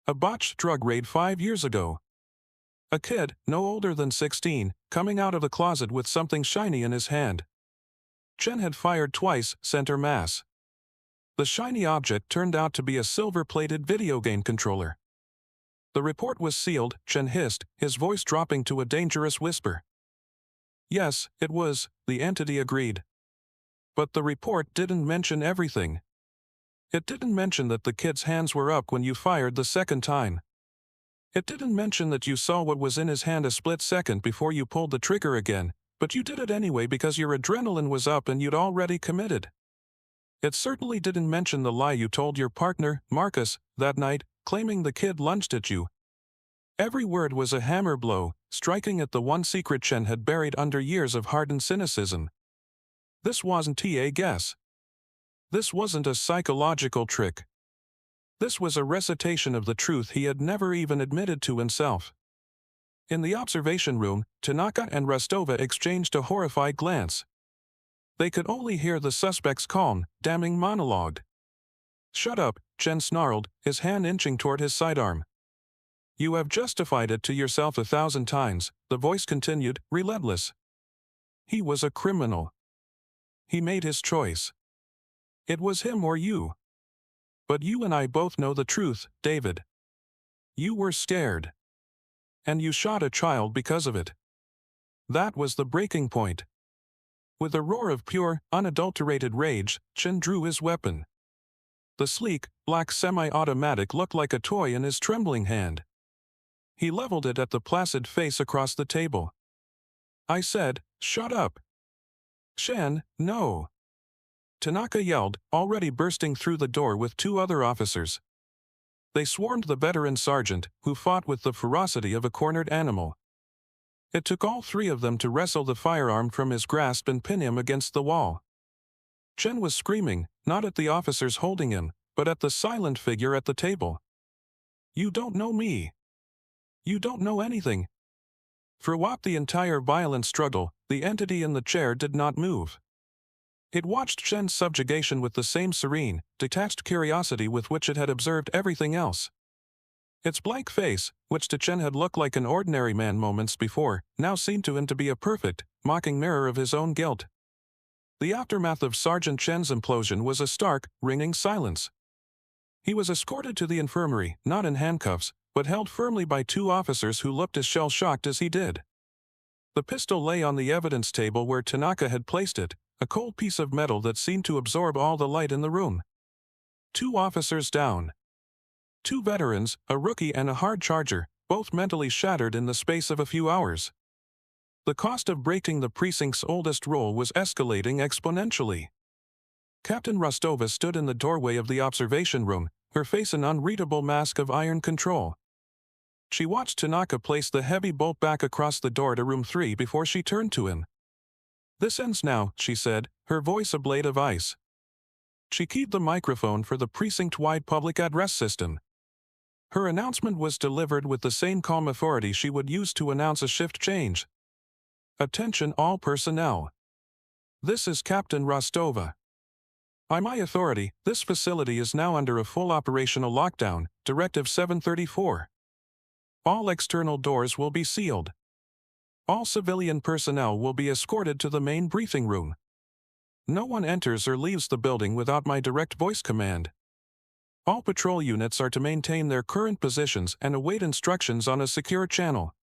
A botched drug raid 5 years ago. A kid, no older than 16, coming out of a closet with something shiny in his hand. Chen had fired twice, center mass. The shiny object turned out to be a silver-plated video game controller. The report was sealed, Chen hissed, his voice dropping to a dangerous whisper. "Yes, it was," the entity agreed. "But the report didn't mention everything. It didn't mention that the kid's hands were up when you fired the second time. It didn't mention that you saw what was in his hand a split second before you pulled the trigger again, but you did it anyway because your adrenaline was up and you'd already committed. It certainly didn't mention the lie you told your partner, Marcus, that night, claiming the kid lunged at you. Every word was a hammer blow, striking at the one secret Chen had buried under years of hardened cynicism. This wasn't a guess. This wasn't a psychological trick. This was a recitation of the truth he had never even admitted to himself. In the observation room, Tanaka and Rostova exchanged a horrified glance. They could only hear the suspect's calm, damning monologue. "Shut up," Chen snarled, his hand inching toward his sidearm. "You have justified it to yourself 1,000 times, the voice continued, relentless. He was a criminal. He made his choice. It was him or you. But you and I both know the truth, David. You were scared. And you shot a child because of it. That was the breaking point." With a roar of pure, unadulterated rage, Chen drew his weapon. The sleek, black semi-automatic looked like a toy in his trembling hand. He leveled it at the placid face across the table. "I said, shut up." "Chen, no." Tanaka yelled, already bursting through the door with two other officers. They swarmed the veteran sergeant, who fought with the ferocity of a cornered animal. It took all three of them to wrestle the firearm from his grasp and pin him against the wall. Chen was screaming, not at the officers holding him, but at the silent figure at the table. "You don't know me. You don't know anything." Throughout the entire violent struggle, the entity in the chair did not move. It watched Chen's subjugation with the same serene, detached curiosity with which it had observed everything else. Its blank face, which to Chen had looked like an ordinary man moments before, now seemed to him to be a perfect, mocking mirror of his own guilt. The aftermath of Sergeant Chen's implosion was a stark, ringing silence. He was escorted to the infirmary, not in handcuffs, but held firmly by two officers who looked as shell-shocked as he did. The pistol lay on the evidence table where Tanaka had placed it, a cold piece of metal that seemed to absorb all the light in the room. Two officers down. Two veterans, a rookie and a hard charger, both mentally shattered in the space of a few hours. The cost of breaking the precinct's oldest rule was escalating exponentially. Captain Rostova stood in the doorway of the observation room, her face an unreadable mask of iron control. She watched Tanaka place the heavy bolt back across the door to room 3 before she turned to him. "This ends now," she said, her voice a blade of ice. She keyed the microphone for the precinct-wide public address system. Her announcement was delivered with the same calm authority she would use to announce a shift change. "Attention all personnel. This is Captain Rostova. By my authority, this facility is now under a full operational lockdown, Directive 734. All external doors will be sealed. All civilian personnel will be escorted to the main briefing room. No one enters or leaves the building without my direct voice command. All patrol units are to maintain their current positions and await instructions on a secure channel.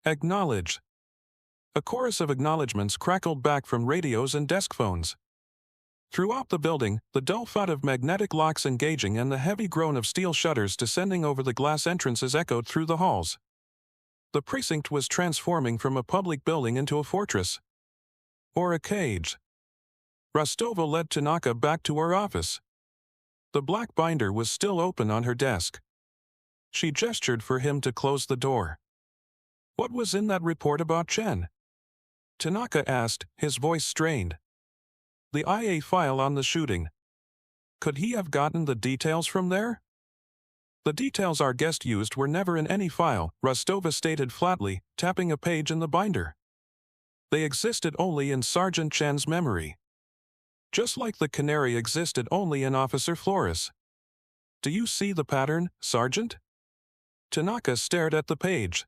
Acknowledge." A chorus of acknowledgements crackled back from radios and desk phones. Throughout the building, the dull thud of magnetic locks engaging and the heavy groan of steel shutters descending over the glass entrances echoed through the halls. The precinct was transforming from a public building into a fortress. Or a cage. Rostova led Tanaka back to her office. The black binder was still open on her desk. She gestured for him to close the door. "What was in that report about Chen?" Tanaka asked, his voice strained. "The IA file on the shooting. Could he have gotten the details from there?" "The details our guest used were never in any file," Rostova stated flatly, tapping a page in the binder. "They existed only in Sergeant Chen's memory. Just like the canary existed only in Officer Flores. Do you see the pattern, Sergeant?" Tanaka stared at the page.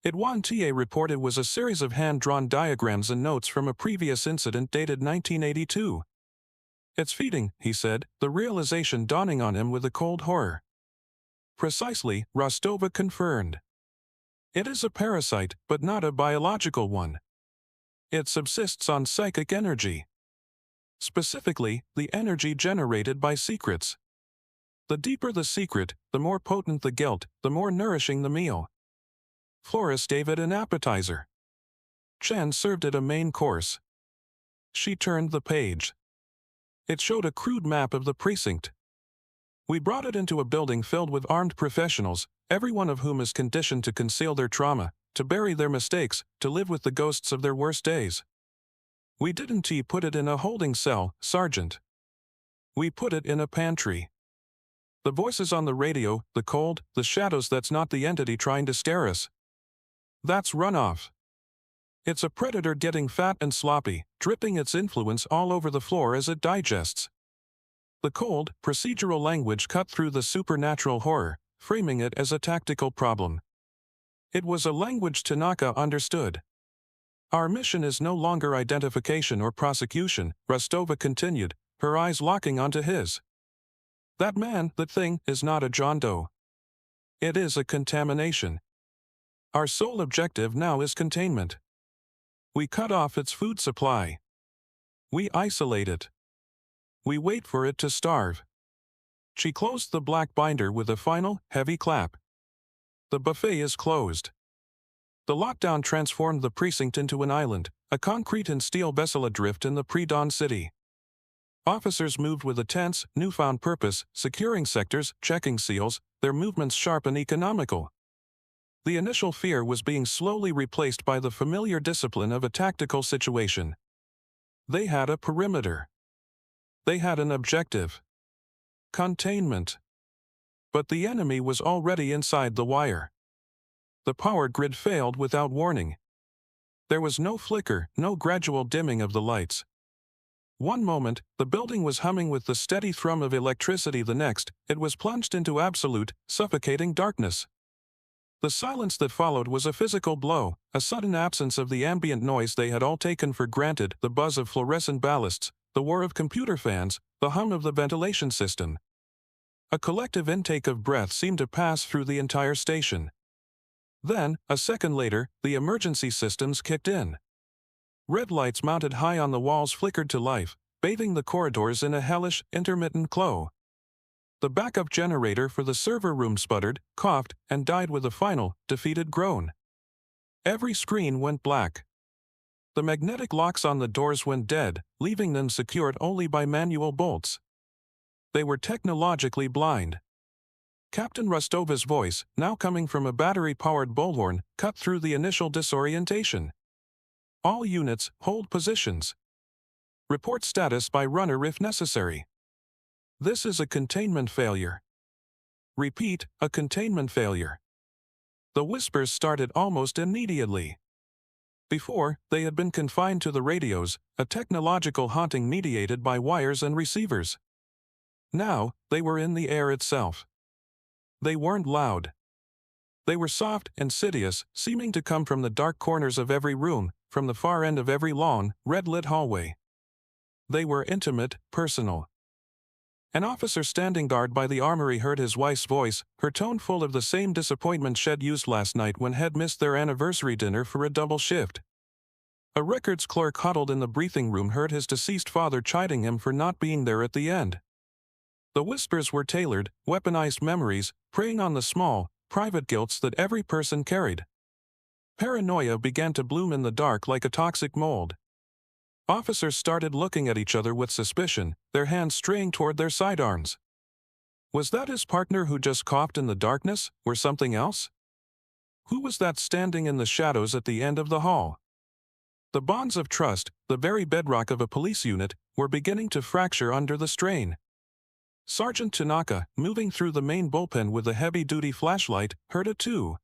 It Juan T.A. reported was a series of hand-drawn diagrams and notes from a previous incident dated 1982. "It's feeding," he said, the realization dawning on him with a cold horror. "Precisely," Rostova confirmed. "It is a parasite, but not a biological one. It subsists on psychic energy. Specifically, the energy generated by secrets. The deeper the secret, the more potent the guilt, the more nourishing the meal. Flores gave it an appetizer. Chen served it a main course." She turned the page. It showed a crude map of the precinct. "We brought it into a building filled with armed professionals, every one of whom is conditioned to conceal their trauma, to bury their mistakes, to live with the ghosts of their worst days. We didn't put it in a holding cell, Sergeant. We put it in a pantry. The voices on the radio, the cold, the shadows, that's not the entity trying to scare us. That's runoff. It's a predator getting fat and sloppy, dripping its influence all over the floor as it digests." The cold, procedural language cut through the supernatural horror, framing it as a tactical problem. It was a language Tanaka understood. "Our mission is no longer identification or prosecution," Rostova continued, her eyes locking onto his. "That man, that thing, is not a John Doe. It is a contamination. Our sole objective now is containment. We cut off its food supply. We isolate it. We wait for it to starve." She closed the black binder with a final, heavy clap. "The buffet is closed." The lockdown transformed the precinct into an island, a concrete and steel vessel adrift in the pre-dawn city. Officers moved with a tense, newfound purpose, securing sectors, checking seals, their movements sharp and economical. The initial fear was being slowly replaced by the familiar discipline of a tactical situation. They had a perimeter. They had an objective. Containment. But the enemy was already inside the wire. The power grid failed without warning. There was no flicker, no gradual dimming of the lights. One moment, the building was humming with the steady thrum of electricity. The next, it was plunged into absolute, suffocating darkness. The silence that followed was a physical blow, a sudden absence of the ambient noise they had all taken for granted, the buzz of fluorescent ballasts, the whir of computer fans, the hum of the ventilation system. A collective intake of breath seemed to pass through the entire station. Then, a second later, the emergency systems kicked in. Red lights mounted high on the walls flickered to life, bathing the corridors in a hellish, intermittent glow. The backup generator for the server room sputtered, coughed, and died with a final, defeated groan. Every screen went black. The magnetic locks on the doors went dead, leaving them secured only by manual bolts. They were technologically blind. Captain Rostova's voice, now coming from a battery-powered bullhorn, cut through the initial disorientation. All units, hold positions. Report status by runner if necessary. This is a containment failure. Repeat, a containment failure. The whispers started almost immediately. Before, they had been confined to the radios, a technological haunting mediated by wires and receivers. Now, they were in the air itself. They weren't loud. They were soft, insidious, seeming to come from the dark corners of every room, from the far end of every long, red-lit hallway. They were intimate, personal. An officer standing guard by the armory heard his wife's voice, her tone full of the same disappointment she'd used last night when had missed their anniversary dinner for a double shift. A records clerk huddled in the briefing room heard his deceased father chiding him for not being there at the end. The whispers were tailored, weaponized memories, preying on the small, private guilts that every person carried. Paranoia began to bloom in the dark like a toxic mold. Officers started looking at each other with suspicion, their hands straying toward their sidearms. Was that his partner who just coughed in the darkness, or something else? Who was that standing in the shadows at the end of the hall? The bonds of trust, the very bedrock of a police unit, were beginning to fracture under the strain. Sergeant Tanaka, moving through the main bullpen with a heavy-duty flashlight, heard it too.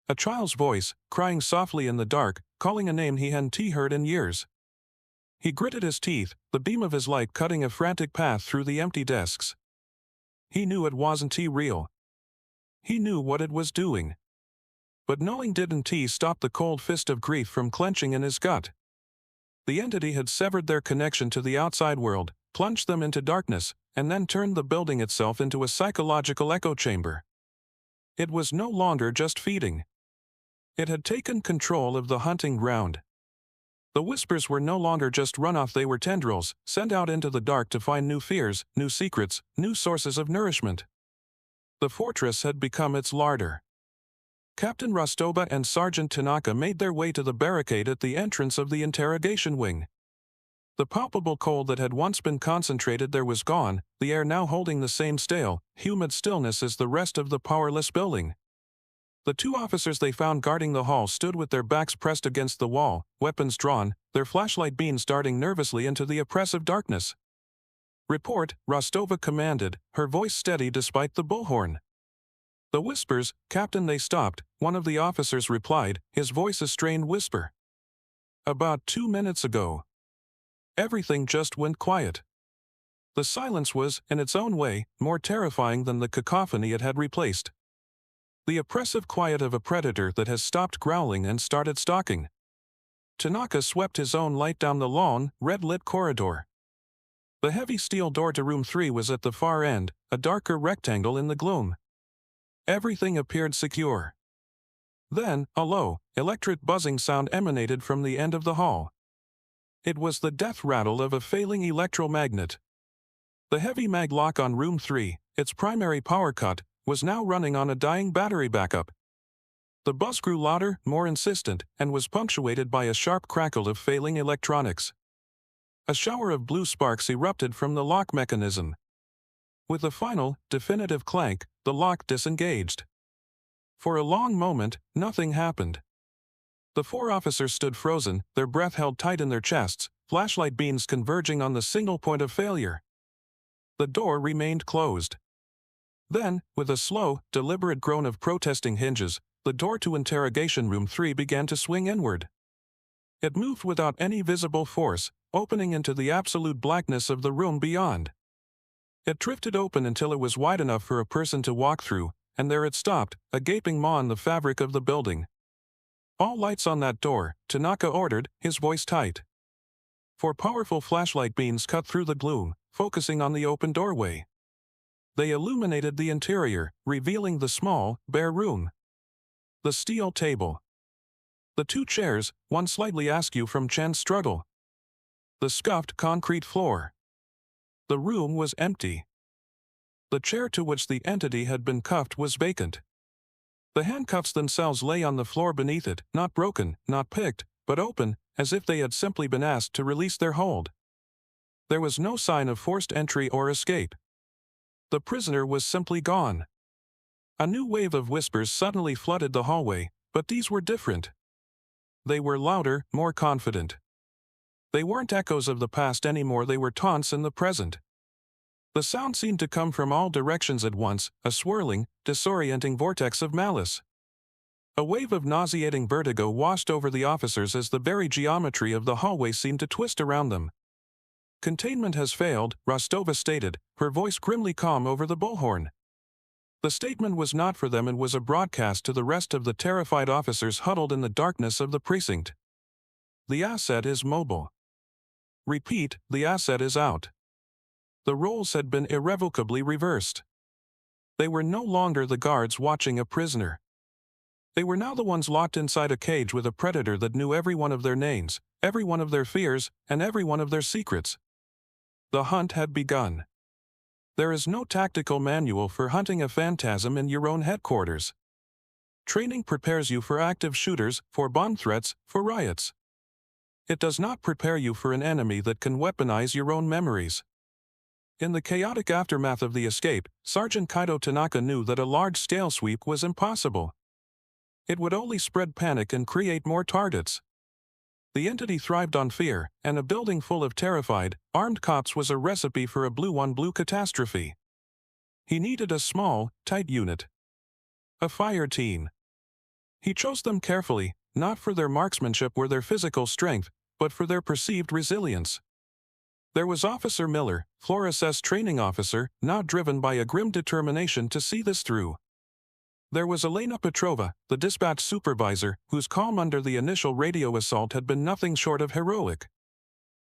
A child's voice, crying softly in the dark, calling a name he hadn't heard in years. He gritted his teeth, the beam of his light cutting a frantic path through the empty desks. He knew it wasn't real. He knew what it was doing. But knowing didn't stop the cold fist of grief from clenching in his gut. The entity had severed their connection to the outside world, plunged them into darkness, and then turned the building itself into a psychological echo chamber. It was no longer just feeding. It had taken control of the hunting ground. The whispers were no longer just runoff, they were tendrils, sent out into the dark to find new fears, new secrets, new sources of nourishment. The fortress had become its larder. Captain Rostova and Sergeant Tanaka made their way to the barricade at the entrance of the interrogation wing. The palpable cold that had once been concentrated there was gone, the air now holding the same stale, humid stillness as the rest of the powerless building. The two officers they found guarding the hall stood with their backs pressed against the wall, weapons drawn, their flashlight beams darting nervously into the oppressive darkness. "Report," Rostova commanded, her voice steady despite the bullhorn. The whispers, "Captain," they stopped, one of the officers replied, his voice a strained whisper. "About 2 minutes ago." Everything just went quiet. The silence was, in its own way, more terrifying than the cacophony it had replaced. The oppressive quiet of a predator that has stopped growling and started stalking. Tanaka swept his own light down the long, red-lit corridor. The heavy steel door to room 3 was at the far end, a darker rectangle in the gloom. Everything appeared secure. Then, a low, electric buzzing sound emanated from the end of the hall. It was the death rattle of a failing electromagnet. The heavy mag lock on room 3, its primary power cut, was now running on a dying battery backup. The buzz grew louder, more insistent, and was punctuated by a sharp crackle of failing electronics. A shower of blue sparks erupted from the lock mechanism. With a final, definitive clank, the lock disengaged. For a long moment, nothing happened. The four officers stood frozen, their breath held tight in their chests, flashlight beams converging on the single point of failure. The door remained closed. Then, with a slow, deliberate groan of protesting hinges, the door to Interrogation Room 3 began to swing inward. It moved without any visible force, opening into the absolute blackness of the room beyond. It drifted open until it was wide enough for a person to walk through, and there it stopped, a gaping maw in the fabric of the building. "All lights on that door," Tanaka ordered, his voice tight. Four powerful flashlight beams cut through the gloom, focusing on the open doorway. They illuminated the interior, revealing the small, bare room. The steel table. The two chairs, one slightly askew from Chan's struggle. The scuffed concrete floor. The room was empty. The chair to which the entity had been cuffed was vacant. The handcuffs themselves lay on the floor beneath it, not broken, not picked, but open, as if they had simply been asked to release their hold. There was no sign of forced entry or escape. The prisoner was simply gone. A new wave of whispers suddenly flooded the hallway, but these were different. They were louder, more confident. They weren't echoes of the past anymore, they were taunts in the present. The sound seemed to come from all directions at once, a swirling, disorienting vortex of malice. A wave of nauseating vertigo washed over the officers as the very geometry of the hallway seemed to twist around them. "Containment has failed," Rostova stated, her voice grimly calm over the bullhorn. The statement was not for them and was a broadcast to the rest of the terrified officers huddled in the darkness of the precinct. "The asset is mobile. Repeat, the asset is out." The roles had been irrevocably reversed. They were no longer the guards watching a prisoner. They were now the ones locked inside a cage with a predator that knew every one of their names, every one of their fears, and every one of their secrets. The hunt had begun. There is no tactical manual for hunting a phantasm in your own headquarters. Training prepares you for active shooters, for bomb threats, for riots. It does not prepare you for an enemy that can weaponize your own memories. In the chaotic aftermath of the escape, Sergeant Tanaka knew that a large-scale sweep was impossible. It would only spread panic and create more targets. The entity thrived on fear, and a building full of terrified, armed cops was a recipe for a blue-on-blue catastrophe. He needed a small, tight unit. A fire team. He chose them carefully, not for their marksmanship or their physical strength, but for their perceived resilience. There was Officer Miller, Flores' training officer, now driven by a grim determination to see this through. There was Elena Petrova, the dispatch supervisor, whose calm under the initial radio assault had been nothing short of heroic.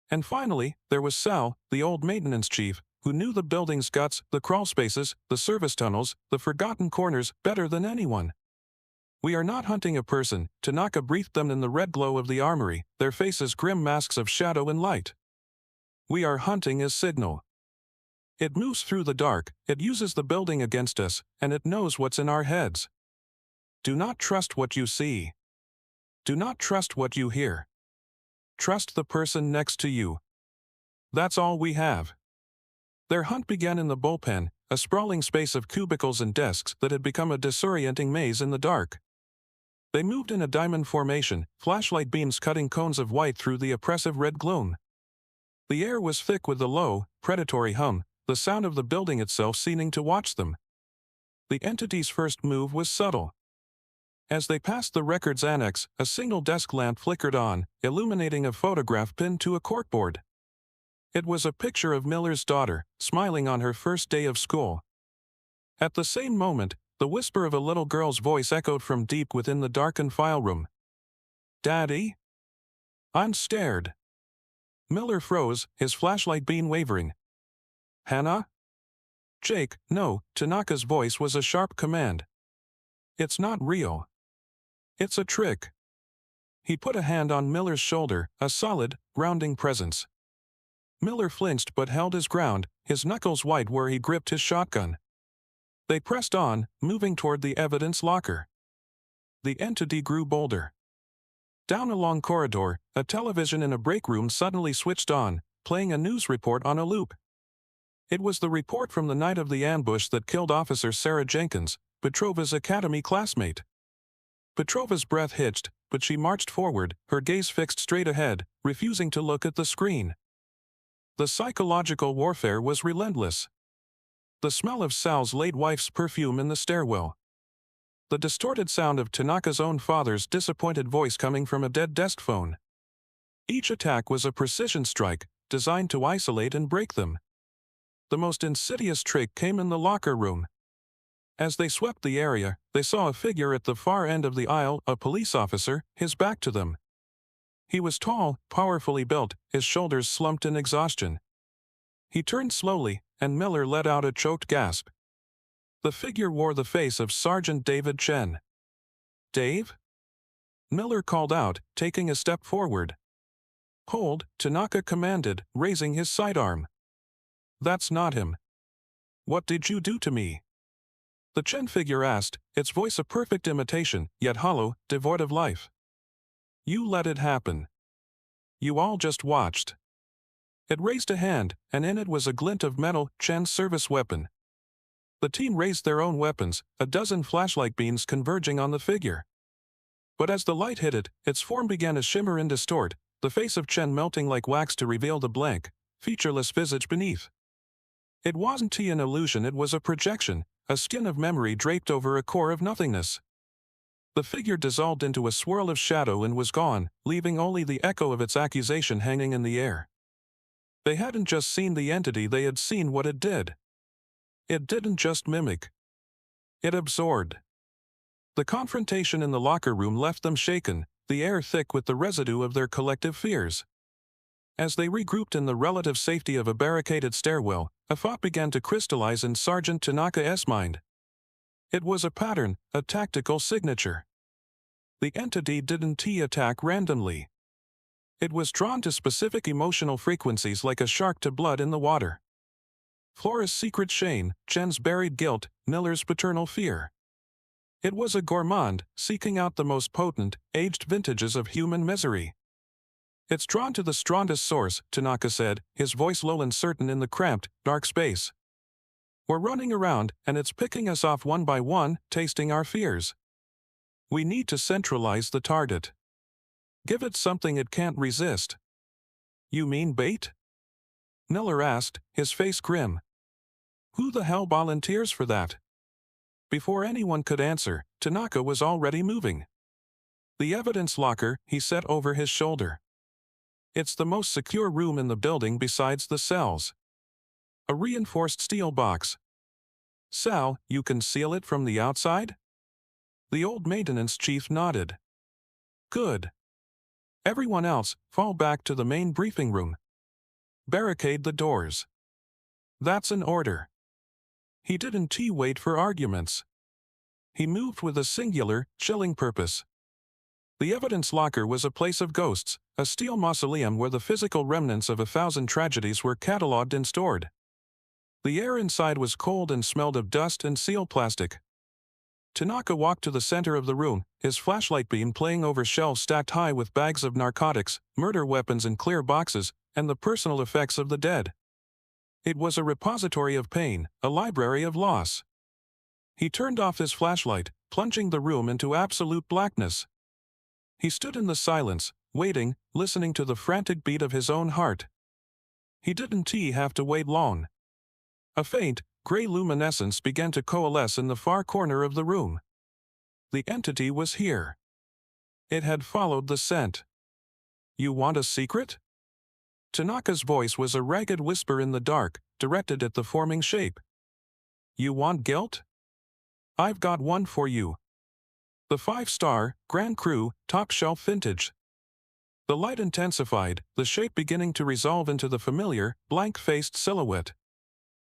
And finally, there was Sal, the old maintenance chief, who knew the building's guts, the crawl spaces, the service tunnels, the forgotten corners, better than anyone. "We are not hunting a person," Tanaka breathed them in the red glow of the armory, their faces grim masks of shadow and light. "We are hunting a signal. It moves through the dark, it uses the building against us, and it knows what's in our heads. Do not trust what you see. Do not trust what you hear. Trust the person next to you. That's all we have." Their hunt began in the bullpen, a sprawling space of cubicles and desks that had become a disorienting maze in the dark. They moved in a diamond formation, flashlight beams cutting cones of white through the oppressive red gloom. The air was thick with the low, predatory hum, the sound of the building itself seeming to watch them. The entity's first move was subtle. As they passed the records annex, a single desk lamp flickered on, illuminating a photograph pinned to a corkboard. It was a picture of Miller's daughter, smiling on her first day of school. At the same moment, the whisper of a little girl's voice echoed from deep within the darkened file room. "Daddy?" "I'm scared." Miller froze, his flashlight beam wavering. "Hannah?" "Jake, no," Tanaka's voice was a sharp command. "It's not real. It's a trick." He put a hand on Miller's shoulder, a solid, grounding presence. Miller flinched but held his ground, his knuckles white where he gripped his shotgun. They pressed on, moving toward the evidence locker. The entity grew bolder. Down a long corridor, a television in a break room suddenly switched on, playing a news report on a loop. It was the report from the night of the ambush that killed Officer Sarah Jenkins, Petrova's academy classmate. Petrova's breath hitched, but she marched forward, her gaze fixed straight ahead, refusing to look at the screen. The psychological warfare was relentless. The smell of Sal's late wife's perfume in the stairwell. The distorted sound of Tanaka's own father's disappointed voice coming from a dead desk phone. Each attack was a precision strike, designed to isolate and break them. The most insidious trick came in the locker room. As they swept the area, they saw a figure at the far end of the aisle, a police officer, his back to them. He was tall, powerfully built, his shoulders slumped in exhaustion. He turned slowly, and Miller let out a choked gasp. The figure wore the face of Sergeant David Chen. "Dave?" Miller called out, taking a step forward. "Hold," Tanaka commanded, raising his sidearm. "That's not him." "What did you do to me?" The Chen figure asked, its voice a perfect imitation, yet hollow, devoid of life. "You let it happen. You all just watched." It raised a hand, and in it was a glint of metal, Chen's service weapon. The team raised their own weapons, a dozen flashlight beams converging on the figure. But as the light hit it, its form began to shimmer and distort, the face of Chen melting like wax to reveal the blank, featureless visage beneath. It wasn't an illusion, it was a projection, a skin of memory draped over a core of nothingness. The figure dissolved into a swirl of shadow and was gone, leaving only the echo of its accusation hanging in the air. They hadn't just seen the entity, they had seen what it did. It didn't just mimic. It absorbed. The confrontation in the locker room left them shaken, the air thick with the residue of their collective fears. As they regrouped in the relative safety of a barricaded stairwell, a thought began to crystallize in Sergeant Tanaka's mind. It was a pattern, a tactical signature. The entity didn't attack randomly. It was drawn to specific emotional frequencies like a shark to blood in the water. Flores' secret shame, Chen's buried guilt, Miller's paternal fear. It was a gourmand, seeking out the most potent, aged vintages of human misery. "It's drawn to the strongest source," Tanaka said, his voice low and certain in the cramped, dark space. "We're running around, and it's picking us off one by one, tasting our fears. We need to centralize the target. Give it something it can't resist." "You mean bait?" Miller asked, his face grim. "Who the hell volunteers for that?" Before anyone could answer, Tanaka was already moving. "The evidence locker," he said over his shoulder. "It's the most secure room in the building besides the cells. A reinforced steel box. Sal, you can seal it from the outside?" The old maintenance chief nodded. "Good. Everyone else, fall back to the main briefing room. Barricade the doors." "That's an order." He didn't wait for arguments. He moved with a singular, chilling purpose. The evidence locker was a place of ghosts, a steel mausoleum where the physical remnants of 1,000 tragedies were catalogued and stored. The air inside was cold and smelled of dust and seal plastic. Tanaka walked to the center of the room, his flashlight beam playing over shelves stacked high with bags of narcotics, murder weapons in clear boxes, and the personal effects of the dead. It was a repository of pain, a library of loss. He turned off his flashlight, plunging the room into absolute blackness. He stood in the silence, waiting, listening to the frantic beat of his own heart. He didn't have to wait long. A faint, gray luminescence began to coalesce in the far corner of the room. The entity was here. It had followed the scent. "You want a secret?" Tanaka's voice was a ragged whisper in the dark, directed at the forming shape. "You want guilt? I've got one for you. The 5-star, Grand Cru, top-shelf vintage." The light intensified, the shape beginning to resolve into the familiar, blank-faced silhouette.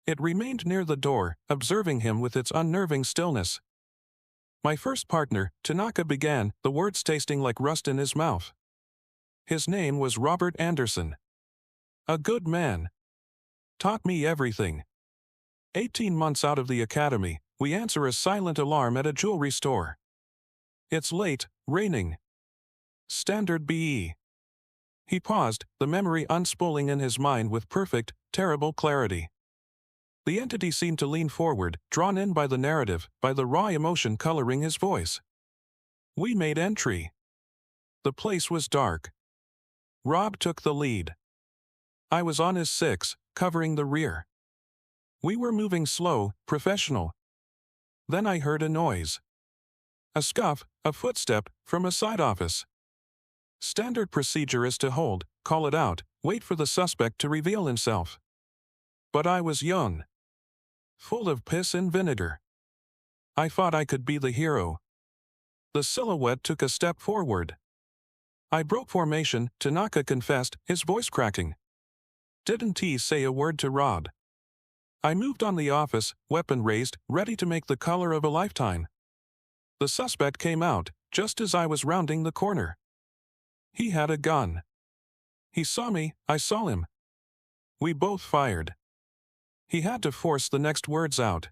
It remained near the door, observing him with its unnerving stillness. "My first partner," Tanaka began, the words tasting like rust in his mouth. "His name was Robert Anderson. A good man. Taught me everything. 18 months out of the academy, we answer a silent alarm at a jewelry store. It's late, raining. Standard BE. He paused, the memory unspooling in his mind with perfect, terrible clarity. The entity seemed to lean forward, drawn in by the narrative, by the raw emotion coloring his voice. We made entry. The place was dark. Rob took the lead. I was on his six, covering the rear. We were moving slow, professional. Then I heard a noise. A scuff, a footstep, from a side office. Standard procedure is to hold, call it out, wait for the suspect to reveal himself. But I was young. Full of piss and vinegar. I thought I could be the hero. The silhouette took a step forward. I broke formation, Tanaka confessed, his voice cracking. Didn't he say a word to Rob? I moved on the office, weapon raised, ready to make the color of a lifetime. The suspect came out, just as I was rounding the corner. He had a gun. He saw me, I saw him. We both fired. He had to force the next words out.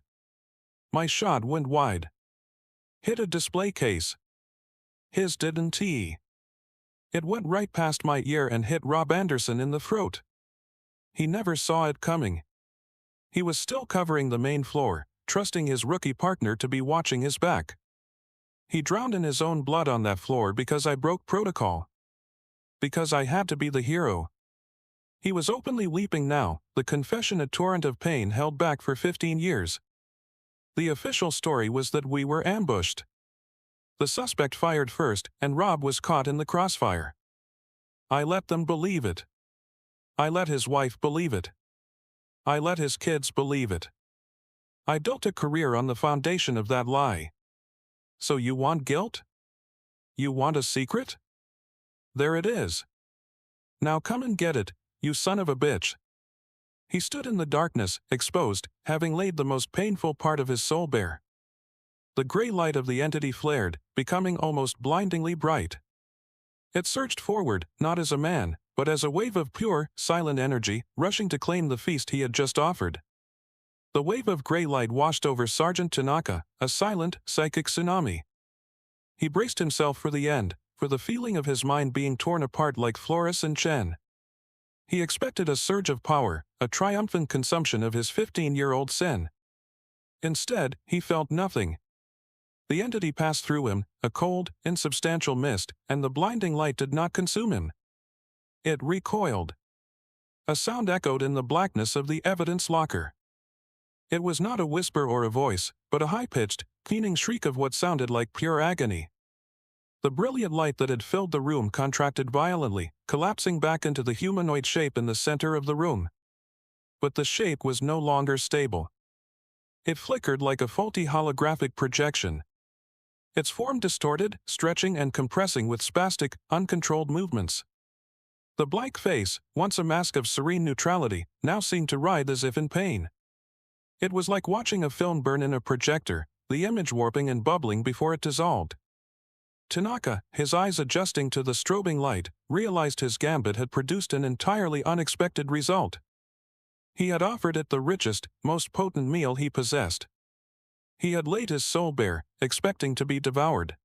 My shot went wide. Hit a display case. His didn't he? It went right past my ear and hit Rob Anderson in the throat. He never saw it coming. He was still covering the main floor, trusting his rookie partner to be watching his back. He drowned in his own blood on that floor because I broke protocol. Because I had to be the hero. He was openly weeping now, the confession a torrent of pain held back for 15 years. The official story was that we were ambushed. The suspect fired first, and Rob was caught in the crossfire. I let them believe it. I let his wife believe it. I let his kids believe it. I built a career on the foundation of that lie. So you want guilt? You want a secret? There it is. Now come and get it, you son of a bitch. He stood in the darkness, exposed, having laid the most painful part of his soul bare. The gray light of the entity flared, becoming almost blindingly bright. It surged forward, not as a man, but as a wave of pure, silent energy, rushing to claim the feast he had just offered. The wave of gray light washed over Sergeant Tanaka, a silent, psychic tsunami. He braced himself for the end, for the feeling of his mind being torn apart like Flores and Chen. He expected a surge of power, a triumphant consumption of his 15-year-old sin. Instead, he felt nothing. The entity passed through him, a cold, insubstantial mist, and the blinding light did not consume him. It recoiled. A sound echoed in the blackness of the evidence locker. It was not a whisper or a voice, but a high-pitched, keening shriek of what sounded like pure agony. The brilliant light that had filled the room contracted violently, collapsing back into the humanoid shape in the center of the room. But the shape was no longer stable. It flickered like a faulty holographic projection. Its form distorted, stretching and compressing with spastic, uncontrolled movements. The blank face, once a mask of serene neutrality, now seemed to writhe as if in pain. It was like watching a film burn in a projector, the image warping and bubbling before it dissolved. Tanaka, his eyes adjusting to the strobing light, realized his gambit had produced an entirely unexpected result. He had offered it the richest, most potent meal he possessed. He had laid his soul bare, expecting to be devoured.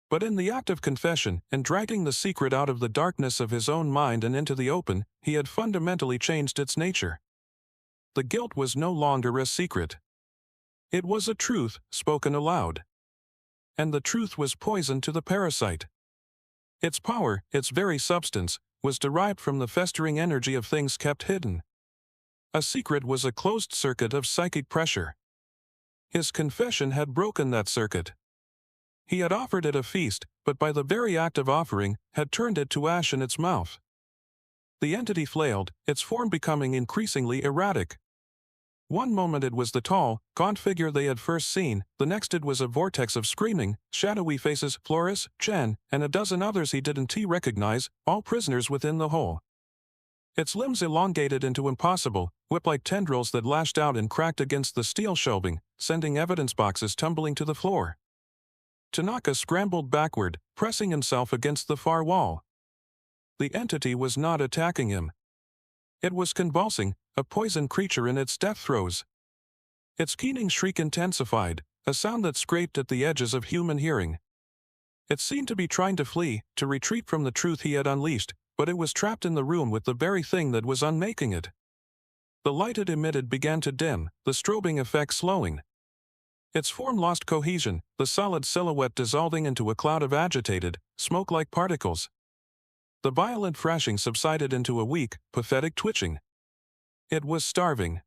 But in the act of confession, and dragging the secret out of the darkness of his own mind and into the open, he had fundamentally changed its nature. The guilt was no longer a secret. It was a truth, spoken aloud. And the truth was poison to the parasite. Its power, its very substance, was derived from the festering energy of things kept hidden. A secret was a closed circuit of psychic pressure. His confession had broken that circuit. He had offered it a feast, but by the very act of offering, had turned it to ash in its mouth. The entity flailed, its form becoming increasingly erratic. One moment it was the tall, gaunt figure they had first seen, the next it was a vortex of screaming, shadowy faces, Flores, Chen, and a dozen others he didn't recognize, all prisoners within the hole. Its limbs elongated into impossible, whip-like tendrils that lashed out and cracked against the steel shelving, sending evidence boxes tumbling to the floor. Tanaka scrambled backward, pressing himself against the far wall. The entity was not attacking him. It was convulsing, a poison creature in its death throes. Its keening shriek intensified, a sound that scraped at the edges of human hearing. It seemed to be trying to flee, to retreat from the truth he had unleashed, but it was trapped in the room with the very thing that was unmaking it. The light it emitted began to dim, the strobing effect slowing. Its form lost cohesion, the solid silhouette dissolving into a cloud of agitated, smoke-like particles. The violent thrashing subsided into a weak, pathetic twitching. It was starving.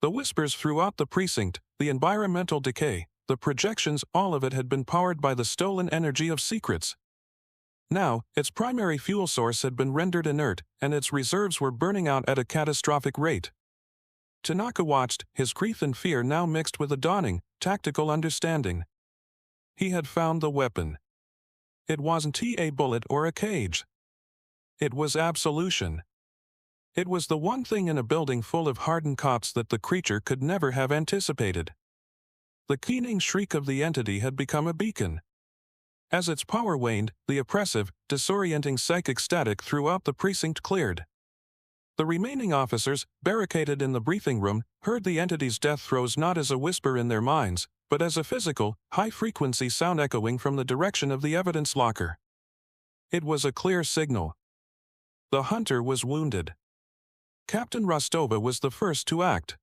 The whispers throughout the precinct, the environmental decay, the projections, all of it had been powered by the stolen energy of secrets. Now, its primary fuel source had been rendered inert, and its reserves were burning out at a catastrophic rate. Tanaka watched, his grief and fear now mixed with a dawning, tactical understanding. He had found the weapon. It wasn't a bullet or a cage. It was absolution. It was the one thing in a building full of hardened cops that the creature could never have anticipated. The keening shriek of the entity had become a beacon. As its power waned, the oppressive, disorienting psychic static throughout the precinct cleared. The remaining officers, barricaded in the briefing room, heard the entity's death throes not as a whisper in their minds, but as a physical, high-frequency sound echoing from the direction of the evidence locker. It was a clear signal. The hunter was wounded. Captain Rostova was the first to act.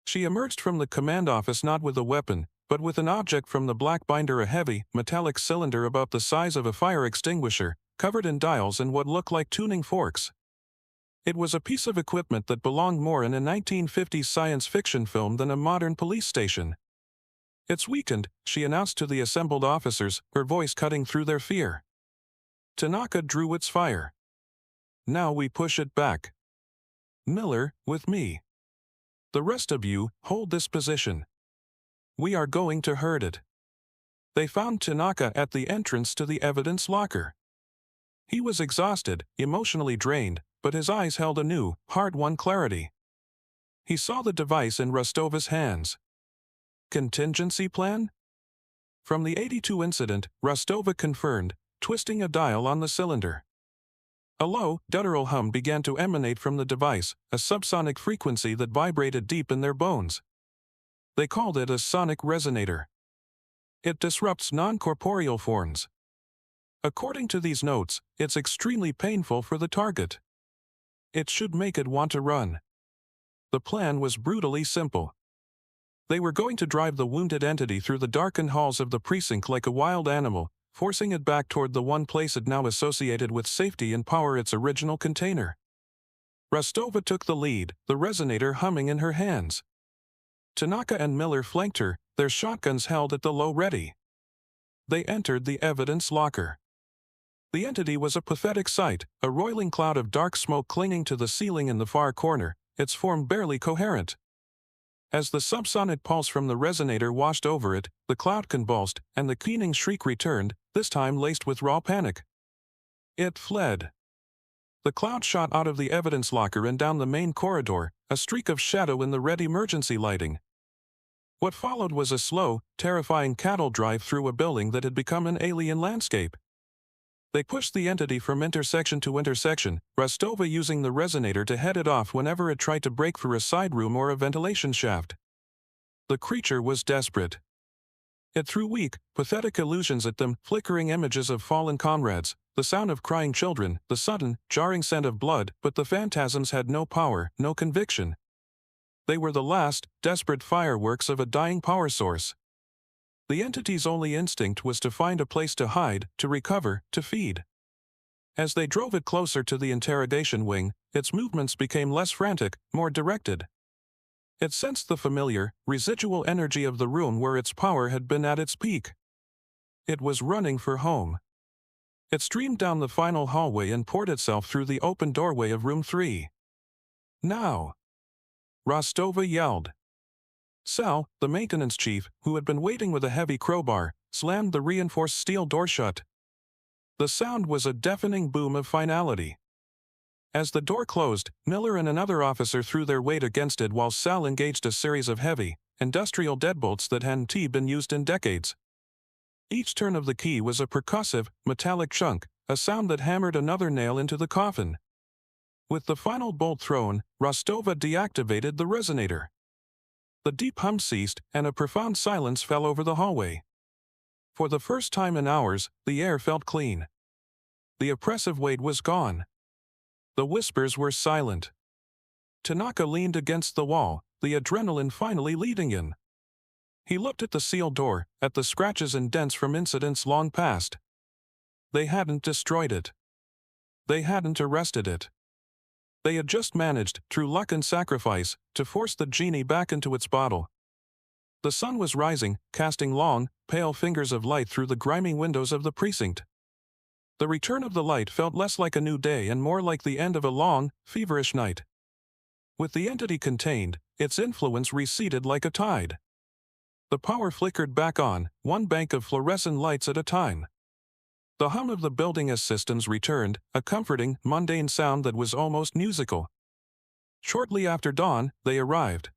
She emerged from the command office not with a weapon, but with an object from the black binder, a heavy, metallic cylinder about the size of a fire extinguisher, covered in dials and what looked like tuning forks. It was a piece of equipment that belonged more in a 1950s science fiction film than a modern police station. "It's weakened," she announced to the assembled officers, her voice cutting through their fear. Tanaka drew its fire. "Now we push it back. Miller, with me. The rest of you, hold this position. We are going to hurt it." They found Tanaka at the entrance to the evidence locker. He was exhausted, emotionally drained, but his eyes held a new, hard-won clarity. He saw the device in Rostova's hands. Contingency plan? From the 82 incident, Rostova confirmed, twisting a dial on the cylinder. A low, guttural hum began to emanate from the device, a subsonic frequency that vibrated deep in their bones. They called it a sonic resonator. It disrupts non-corporeal forms. According to these notes, it's extremely painful for the target. It should make it want to run. The plan was brutally simple. They were going to drive the wounded entity through the darkened halls of the precinct like a wild animal, forcing it back toward the one place it now associated with safety and power, its original container. Rostova took the lead, the resonator humming in her hands. Tanaka and Miller flanked her, their shotguns held at the low ready. They entered the evidence locker. The entity was a pathetic sight, a roiling cloud of dark smoke clinging to the ceiling in the far corner, its form barely coherent. As the subsonic pulse from the resonator washed over it, the cloud convulsed, and the keening shriek returned, this time laced with raw panic. It fled. The cloud shot out of the evidence locker and down the main corridor, a streak of shadow in the red emergency lighting. What followed was a slow, terrifying cattle drive through a building that had become an alien landscape. They pushed the entity from intersection to intersection, Rostova using the resonator to head it off whenever it tried to break through a side room or a ventilation shaft. The creature was desperate. It threw weak, pathetic illusions at them, flickering images of fallen comrades, the sound of crying children, the sudden, jarring scent of blood, but the phantasms had no power, no conviction. They were the last, desperate fireworks of a dying power source. The entity's only instinct was to find a place to hide, to recover, to feed. As they drove it closer to the interrogation wing, its movements became less frantic, more directed. It sensed the familiar, residual energy of the room where its power had been at its peak. It was running for home. It streamed down the final hallway and poured itself through the open doorway of room 3. "Now!" Rostova yelled. Sal, the maintenance chief, who had been waiting with a heavy crowbar, slammed the reinforced steel door shut. The sound was a deafening boom of finality. As the door closed, Miller and another officer threw their weight against it while Sal engaged a series of heavy, industrial deadbolts that hadn't been used in decades. Each turn of the key was a percussive, metallic chunk, a sound that hammered another nail into the coffin. With the final bolt thrown, Rostova deactivated the resonator. The deep hum ceased, and a profound silence fell over the hallway. For the first time in hours, the air felt clean. The oppressive weight was gone. The whispers were silent. Tanaka leaned against the wall, the adrenaline finally leading in. He looked at the sealed door, at the scratches and dents from incidents long past. They hadn't destroyed it. They hadn't arrested it. They had just managed, through luck and sacrifice, to force the genie back into its bottle. The sun was rising, casting long, pale fingers of light through the grimy windows of the precinct. The return of the light felt less like a new day and more like the end of a long, feverish night. With the entity contained, its influence receded like a tide. The power flickered back on, one bank of fluorescent lights at a time. The hum of the building as systems returned, a comforting, mundane sound that was almost musical. Shortly after dawn, they arrived.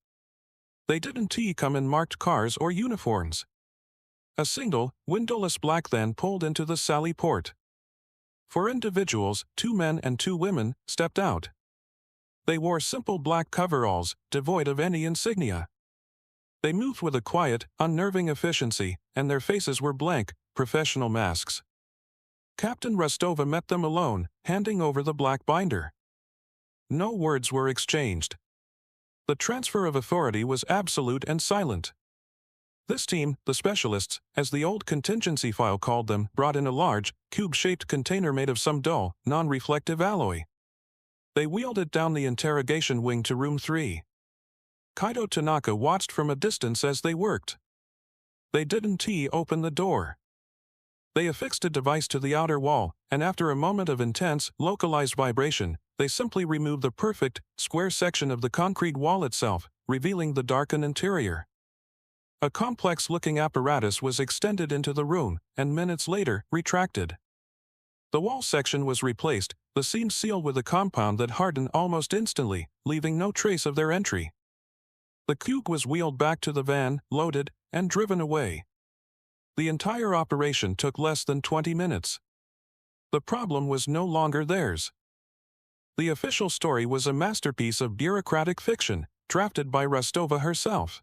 They didn't come in marked cars or uniforms. A single, windowless black van pulled into the Sally Port. For individuals, 2 men and 2 women stepped out. They wore simple black coveralls, devoid of any insignia. They moved with a quiet, unnerving efficiency, and their faces were blank, professional masks. Captain Rostova met them alone, handing over the black binder. No words were exchanged. The transfer of authority was absolute and silent. This team, the specialists, as the old contingency file called them, brought in a large, cube-shaped container made of some dull, non-reflective alloy. They wheeled it down the interrogation wing to room 3. Kaido Tanaka watched from a distance as they worked. They didn't open the door. They affixed a device to the outer wall, and after a moment of intense, localized vibration, they simply removed the perfect, square section of the concrete wall itself, revealing the darkened interior. A complex-looking apparatus was extended into the room, and minutes later, retracted. The wall section was replaced, the seams sealed with a compound that hardened almost instantly, leaving no trace of their entry. The cube was wheeled back to the van, loaded, and driven away. The entire operation took less than 20 minutes. The problem was no longer theirs. The official story was a masterpiece of bureaucratic fiction, drafted by Rostova herself.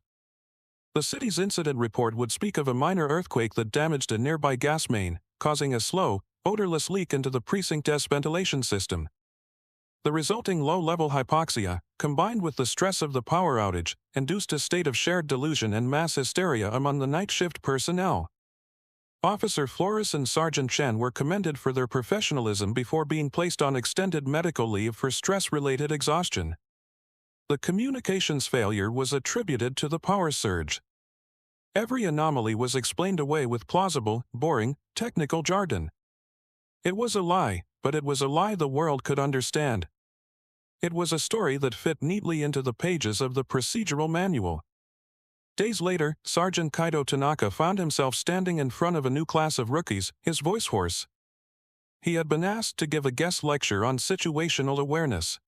The city's incident report would speak of a minor earthquake that damaged a nearby gas main, causing a slow, odorless leak into the precinct's ventilation system. The resulting low-level hypoxia, combined with the stress of the power outage, induced a state of shared delusion and mass hysteria among the night shift personnel. Officer Flores and Sergeant Chen were commended for their professionalism before being placed on extended medical leave for stress-related exhaustion. The communications failure was attributed to the power surge. Every anomaly was explained away with plausible, boring, technical jargon. It was a lie, but it was a lie the world could understand. It was a story that fit neatly into the pages of the procedural manual. Days later, Sergeant Kaido Tanaka found himself standing in front of a new class of rookies, his voice hoarse. He had been asked to give a guest lecture on situational awareness.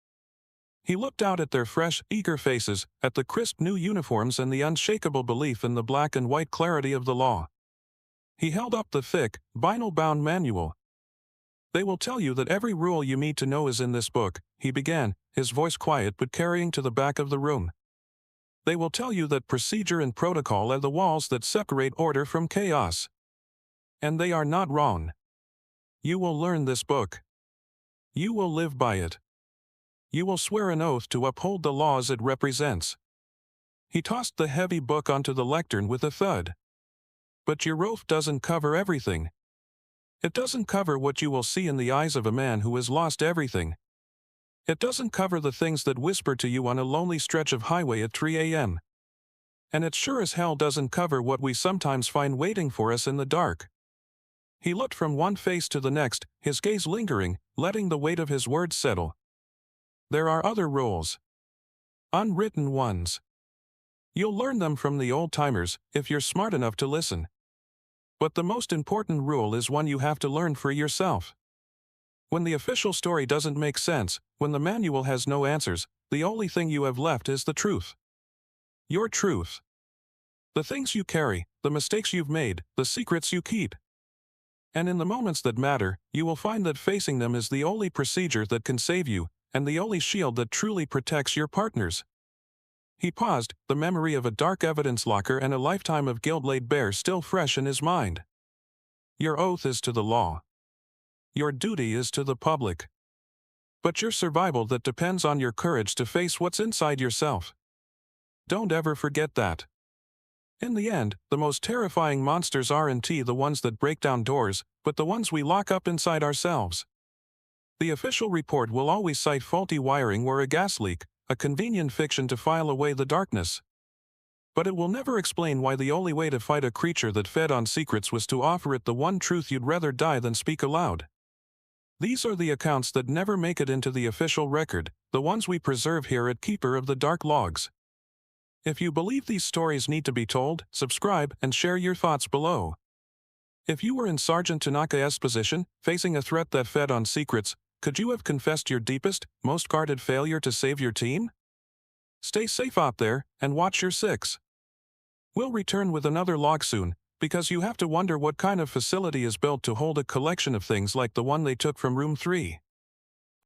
He looked out at their fresh, eager faces, at the crisp new uniforms and the unshakable belief in the black and white clarity of the law. He held up the thick, vinyl-bound manual. "They will tell you that every rule you need to know is in this book," he began, his voice quiet but carrying to the back of the room. "They will tell you that procedure and protocol are the walls that separate order from chaos. And they are not wrong. You will learn this book. You will live by it. You will swear an oath to uphold the laws it represents." He tossed the heavy book onto the lectern with a thud. "But your oath doesn't cover everything. It doesn't cover what you will see in the eyes of a man who has lost everything. It doesn't cover the things that whisper to you on a lonely stretch of highway at 3 a.m. And it sure as hell doesn't cover what we sometimes find waiting for us in the dark." He looked from one face to the next, his gaze lingering, letting the weight of his words settle. "There are other rules. Unwritten ones. You'll learn them from the old-timers, if you're smart enough to listen. But the most important rule is one you have to learn for yourself. When the official story doesn't make sense, when the manual has no answers, the only thing you have left is the truth. Your truth. The things you carry, the mistakes you've made, the secrets you keep. And in the moments that matter, you will find that facing them is the only procedure that can save you, and the only shield that truly protects your partners." He paused, the memory of a dark evidence locker and a lifetime of guilt laid bare still fresh in his mind. "Your oath is to the law. your duty is to the public. But your survival that depends on your courage to face what's inside yourself. Don't ever forget that. In the end, the most terrifying monsters aren't the ones that break down doors, but the ones we lock up inside ourselves. The official report will always cite faulty wiring or a gas leak, a convenient fiction to file away the darkness. But it will never explain why the only way to fight a creature that fed on secrets was to offer it the one truth you'd rather die than speak aloud. These are the accounts that never make it into the official record, the ones we preserve here at Keeper of the Dark Logs. If you believe these stories need to be told, subscribe and share your thoughts below. If you were in Sergeant Tanaka's position, facing a threat that fed on secrets, could you have confessed your deepest, most guarded failure to save your team? Stay safe out there, and watch your six. We'll return with another log soon, because you have to wonder what kind of facility is built to hold a collection of things like the one they took from room 3.